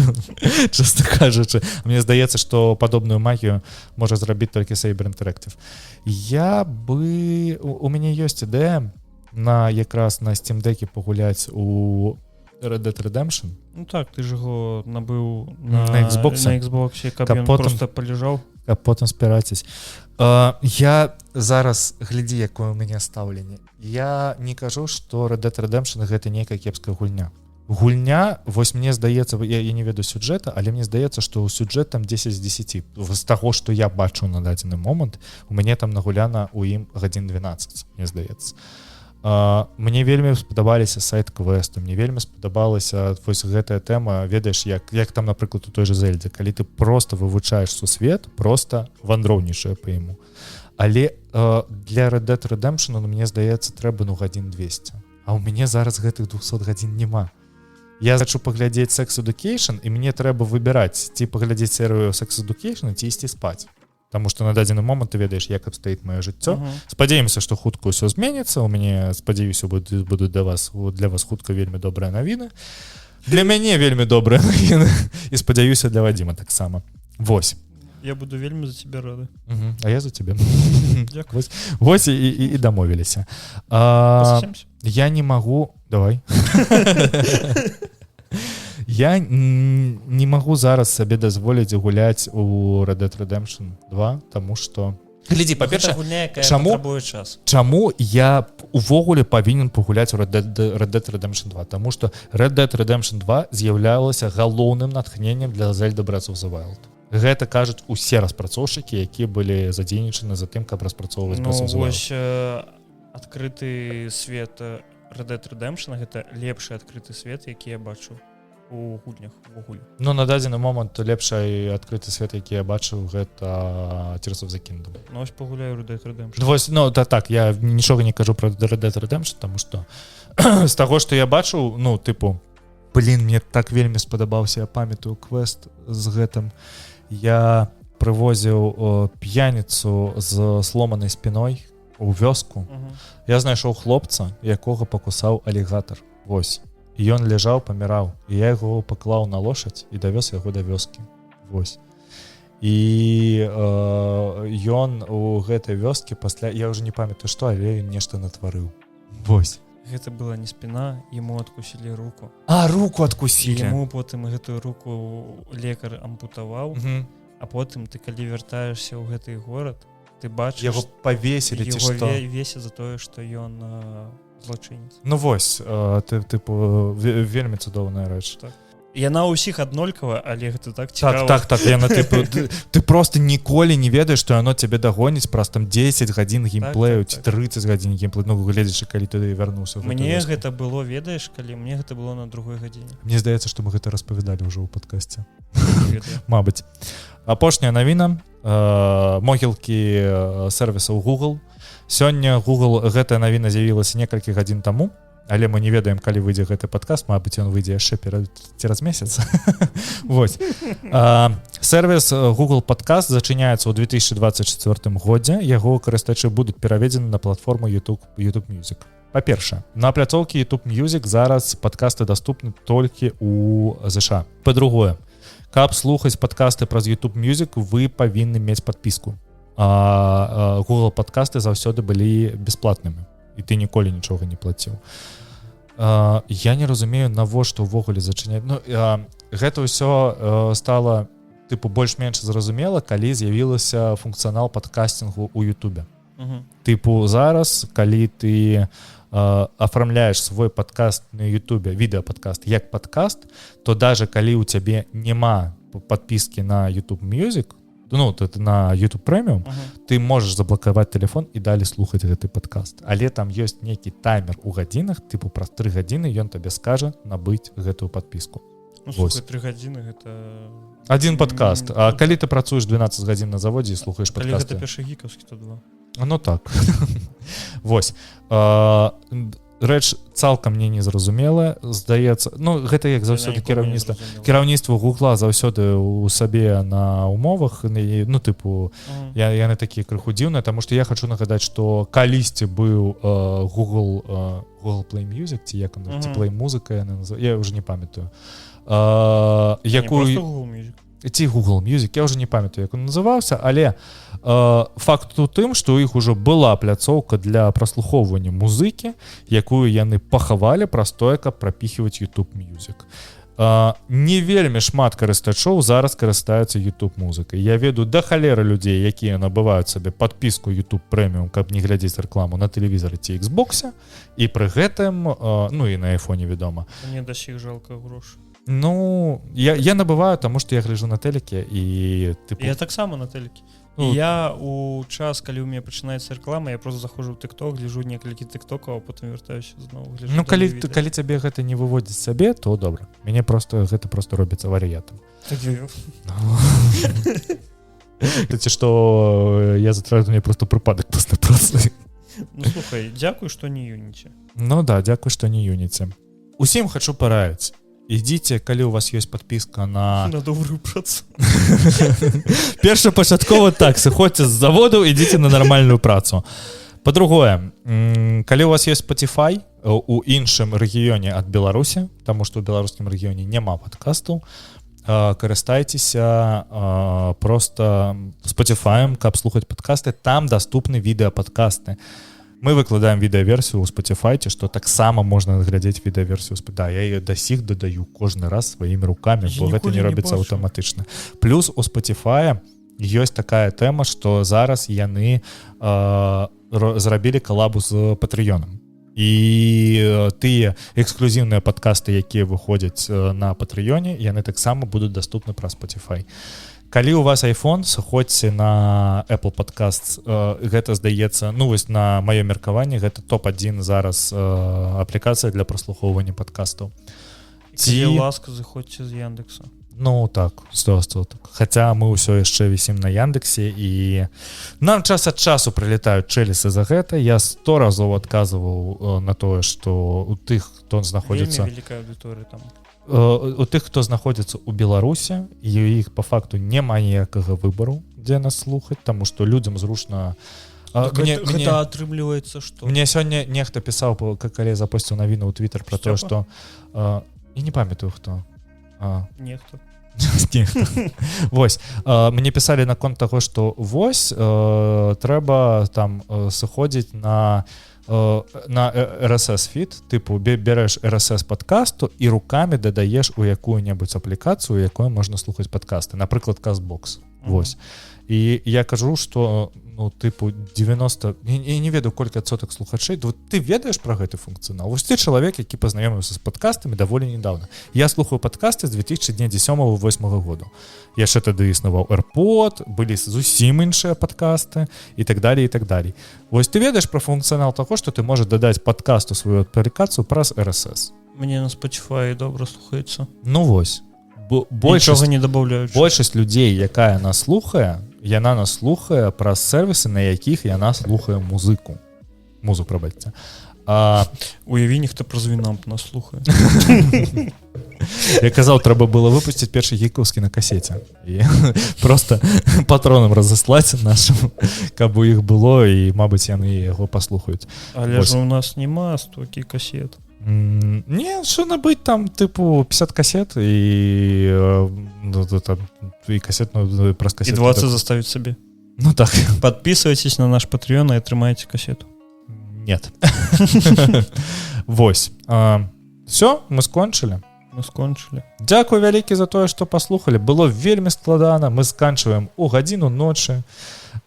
чесно кажучы. Мне здаецца, што падобную магію можа зрабіць толькі Saber Interactive. У мяне ёсць ідэя якраз на Steam Deck'е пагуляць у Red Dead Redemption. Ну так, ты ж яго набыў на Xbox'е, каб ён проста палежаў. А потым спірацяць. Я зараз, глядзі, якое ў мяне стаўленне. Я не кажу, што Red Dead Redemption гэта нейкая кепская гульня. Гульня, вось мне здаецца, я не ведаю сюжэта, але мне здаецца, што сюжэт там 10 з 10. З таго, што я бачу на дадзены момант, у мяне там нагуляна ў ім гадзін 12, мне здаецца. Мне вельмі спадабаліся сайт-квесты, мне вельмі спадабалася вось гэтая тэма, ведаеш, як там, напрыклад, у той же Зельдзе, калі ты просто вывучаеш сусвет, просто вандроўнічае па яму. Але для Red Dead Redemption, мне здаецца, трэба гадзін 200. А ў мяне зараз гэтых 200 гадзін няма. Я хочу паглядзець Sex Education, і мне трэба выбіраць, ці паглядзець серыю Sex Education, ці ісці спаць. Таму што на дадзены момант ты ведаеш, як абстаіць маё жыццё. Спадзяемся, што хутка ўсё зменіцца. У мяне, спадзяюся, будуць для вас хутка вельмі добрыя навіны. Для мяне вельмі добрыя навіны. І спадзяюся, для Вадзіма таксама. Вось. Я буду вельмі за цябе рады. А я за цябе. Дзякуй. Вось і дамовіліся. Я не магу... Давай. Я не магу зараз сабе дазволіць гуляць у Red Dead Redemption 2, таму што... Глядзі, па-перша, чаму я увогуле павінен пагуляць у Red Dead Redemption 2? Таму што Red Dead Redemption 2 з'яўлялася галоўным натхненнем для Zelda Breath of the Wild. Гэта кажуць усе распрацоўшчыкі, якія былі задзейнічаны за тым, каб распрацоўваць Breath of the Wild. Вось адкрыты свет Red Dead Redemption — гэта лепшы адкрыты свет, які я бачу у гульнях увогуле. Ну, на дадзены момант лепшы адкрыты свет, які я бачыў, гэта Tears of the Kingdom. Ну, вось пагуляю Red Dead Redemption. Вось, ну, так, я нічога не кажу про Red Dead Redemption, таму што з таго, што я бачыў, ну, тыпу, мне так вельмі спадабаўся, я памятаю квест з гэтым. Я прывозіў п'яніцу з сломанай спіной у вёску. Я знайшоў хлопца, якога пакусаў алігатар. Вось. І ён ляжаў, паміраў. І я яго паклаў на лошадь і давёз яго да вёскі. Вось. І ён у гэтай вёскі пасля, я ўжо не памятаю што, але ён нешта натварыў. Вось. Гэта была не спіна, яму адкусілі руку. Руку адкусілі. Яму потым гэтую руку лекар ампутаваў, а потым ты, калі вяртаешся ў гэты горад, ты бачыш... Яго павесілі, ці што? Яго весяць за тое, што ён... злачынец. Ну вось, тыпу, вельмі цудоўная рэч. Так. Яна ўсіх аднолькава, але гэта так цікава. Так, яна тыпу, ты просто ніколі не ведаеш, што яно цябе дагоніць праз там 10 гадзін геймплею, ці 30 гадзін геймплею, ну, гледзячы, калі ты вярнуўся. Мне гэта было, ведаеш, калі мне гэта было на другой гадзіне. Мне здаецца, што мы гэта распавядалі ўжо ў падкасці. Мабыць. Апошняя навіна. могілкі сервісаў Google. Сёння Google гэтая навіна з'явілася некалькі гадзін таму, але мы не ведаем, калі выйдзе гэты падкаст, мабыць, ён выйдзе яшчэ цераз месяц. Вось. Сервіс Google Podcast зачыняецца ў 2024 годзе. Яго карыстачы будуць пераведзены на платформу YouTube Music. Па-першае, на пляцоўкі YouTube Music зараз падкасты даступны толькі ў ЗША. Па-другое, каб слухаць падкасты праз YouTube Music, вы павінны мець падпіску. Google подкасты заўсёды былі бясплатнымі, і ты ніколі нічога не плаціў. Я не разумею, навошта ўвогуле зачыняць. Гэта ўсё стала больш-менш зразумела, калі з'явілася функцыянал падкастингу ў YouTube. Зараз, калі ты афармляеш свой падкаст на YouTube, відэападкаст як падкаст, то даже калі ў цябе няма падпіскі на YouTube Music, на YouTube Premium, ты можаш заблакаваць телефон і далі слухаць гэты падкаст. Але там ёсць нейкі таймер у гадзінах, праз 3 гадзіны ён табе скажа набыць гэтую падпіску. Слухай, 3 гадзіны гэта... Адзін падкаст. А калі ты працуеш 12 гадзін на заводзе і слухаеш падкасты? Калі гэта першы гікаўскі, то 2. Ну так. Вось. Рэч цалкам мне не зразумела, здаецца. Гэта як заўсёды кіраўніцтва Гугла заўсёды у сабе на умовах. Яны такія крыху дзіўныя, таму што я хачу нагадаць, што калісьці быў Google Play Music, ці як Play музыка, я ўжо не памятаю. Ці Google Music, я ўжо не памятаю, як он называўся, але факт у тым, што ў іх ужо была пляцоўка для праслухоўвання музыкі, якую яны пахавалі праз тое, каб прапіхваць YouTube Music. Не вельмі шмат карыстачоў зараз карыстаюцца YouTube музыкай. Я веду да халеры людзей, якія набываюць сабе падпіску YouTube Premium, каб не глядзець рэкламу на тэлевізары ці Xbox, і пры гэтым, і на айфоне, вядома. Мне да сіх жалка грошы. Я набываю, таму што я гляджу на тэлеке і... Я таксама на тэлеке. Я у час, калі ў мяне пачынаецца рэклама, я просто заходжу ў TikTok, гляджу некалькі TikTokаў, а потым вяртаюся зноў. Калі цябе гэта не выводзіць сабе, то добра. Мяне гэта просто робіцца варыятам. Ці што я затраю, мне просто прыпадак пасля працы. Слухай, дзякуй, што не юніце. Дзякуй, што не юніце. Усім хачу параіць. Ідзіце, калі у вас ёсць падпіска на добрую працу. Першапачаткова так, сыходзьце з заводу, ідзіце на нармальную працу. Па-другое, калі у вас ёсць Spotify у іншым рэгіёне ад Беларусі, таму што ў беларускім рэгіёне няма падкастаў, карыстайцеся проста Spotify, каб слухаць падкасты, там даступны відэападкасты. Мы выкладаем відэаверсію ў Spotify, што таксама можна глядзець відэаверсію. Я яе да сіх дадаю кожны раз сваімі рукамі, бо гэта не робіцца аўтаматычна. Плюс у Spotify ёсць такая тэма, што зараз яны зрабілі калабу з Patreon. І тыя эксклюзіўныя падкасты, якія выходзяць на Patreon, яны таксама будуць даступны праз Spotify. Калі у вас iPhone, сыходзьце на Apple Podcasts. Гэта, здаецца, на маё меркаванне, гэта топ-1 зараз аплікацыя для праслухоўвання падкастаў. Калі ласка, заходзьце з Яндекса. Так, 100%. Хаця мы ўсё яшчэ вісім на Яндексе, і нам час ад часу прылетаюць чэлісы за гэта. Я 100 разоў адказваў на тое, што у тых, хто знаходзіцца... Вельмі вялікая аўдыторыя там. У тых, хто знаходзіцца ў Беларусі, і у іх па факту няма ніякага выбару, дзе нас слухаць, таму што людзям зручна... Гэта атрымліваецца, што... Мне сёння нехта пісаў, калі я запосціў навіну ў Твіттер пра тое, што... Я не памятаю, хто. Нехта. Вось. Мне пісалі наконт таго, што вось, трэба там сыходзіць на RSS-фід, береш RSS-падкасту і рукамі дадаеш у якую-небудзь аплікацыю, у якой можна слухаць падкасты. Напрыклад, CastBox. Вось. І я кажу, што 90... Я не ведаю, колькі адсотак слухачэй. Ты ведаеш пра гэты функцыянал? Вось ты чалавек, які пазнаёміўся з падкастамі даволі нядаўна. Я слухаю падкасты з 2007-2008 году. Яшчэ тады існаваў AirPod, былі зусім іншыя падкасты і так далее, і так далее. Вось ты ведаеш пра функцыянал таго, што ты можаш дадаць падкасту сваю аплікацыю праз RSS. Мне на Spotify добра слухаецца. Вось. Нічога не дабаўляючы. Большасць людзей, якая нас слухае, яна нас слухае праз сервісы, на якіх яна слухае музыку, прабачце. Уяві, ніхто праз Вінамп нас слухае. Я казаў, трэба было выпусціць першы гікаўскі на касеце і просто патронам разаслаць нашым, каб у іх было, і мабыць яны яго паслухаюць. Але ж у нас няма стокі касет. Не, що набыть там, типу, 50 кассет і кассет, ну, праз кассет. І 20 заставить себе. Ну так. Подписывайтесь на наш Patreon и отрымайте кассету. Нет. Вось. Все, мы скончылі. Дзякуй вялікі за тое, што паслухалі. Было вельмі складана. Мы сканчваем у гадзіну ночы.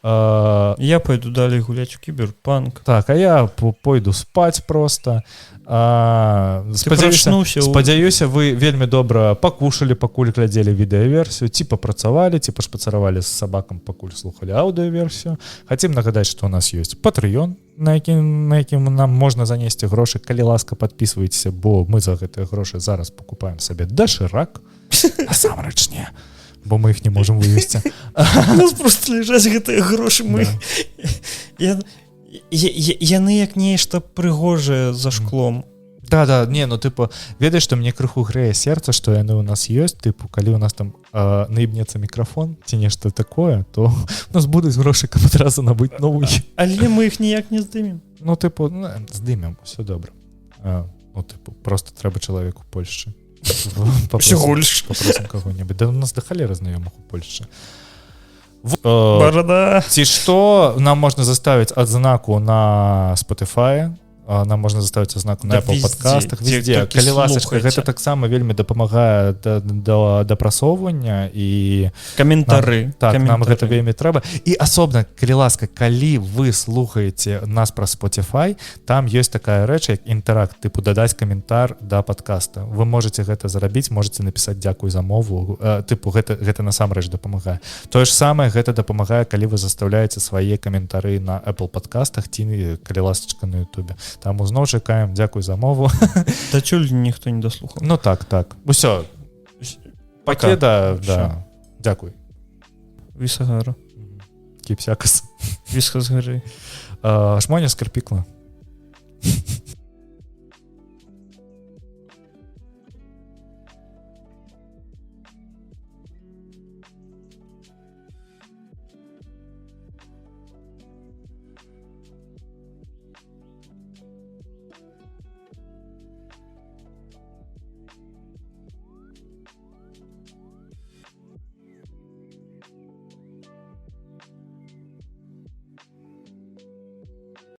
Я пойду далей гуляць у кіберпанк. Так, а я пойду спаць просто. Спадзяюся, вы вельмі добра пакушалі, пакуль глядзелі відэаверсію, ці папрацавалі, ці пашпацаравалі з сабакам, пакуль слухалі аўдыёверсію. Хацім нагадаць, што у нас ёсць Patreon, на якім нам можна занесці грошы. Калі ласка, падпісвайцеся, бо мы за гэтыя грошы зараз пакупаем сабе дашырак. Насамрэч не, бо мы іх не можам вывесці. У нас просто ляжаць гэтыя грошы. Яны як нешта прыгожае за шклом. Да, не, ну типу, ведаеш, што мне крыху грэе сэрца, што яны ў нас ёсць, типу, калі у нас там наебнецца мікрафон ці нешта такое, то у нас будуць грошы, каб адразу набыць новую. Але мы іх ніяк не здымем. Ну типу, здымем, все добра. Ну типу, просто трэба чалавек у Польшчы. Попросим кого-нибудь. Да у нас до халеры знаёмых у Польшчы. Борода. Ці што нам можна заставіць адзнаку на Spotify, нам можна заставіць адзнаку на Apple подкастах, везде. Калі ласачка, гэта таксама вельмі дапамагае да прасоўвання і каментары. Так, нам гэта вельмі трэба. І асобна, калі ласка, калі вы слухаеце нас праз Spotify, там ёсць такая рэч, як інтэракт, тыпу дадаць каментар да падкаста. Вы можете гэта зарабіць, можете напісаць дзякуй за мову, тыпу гэта насамрэч дапамагае. Тое ж самае гэта дапамагае, калі вы заставляеце свае каментары на Apple подкастах ці калі ласачка на YouTube. Там зноў чакаем, дзякуй за мову. Да чуль ніхто не даслухаў. Ну так. Усё. Пакеда, да. Дзякуй. Вісагара. Кіпсякас. Вісхас гары. Шмоня скарпікла.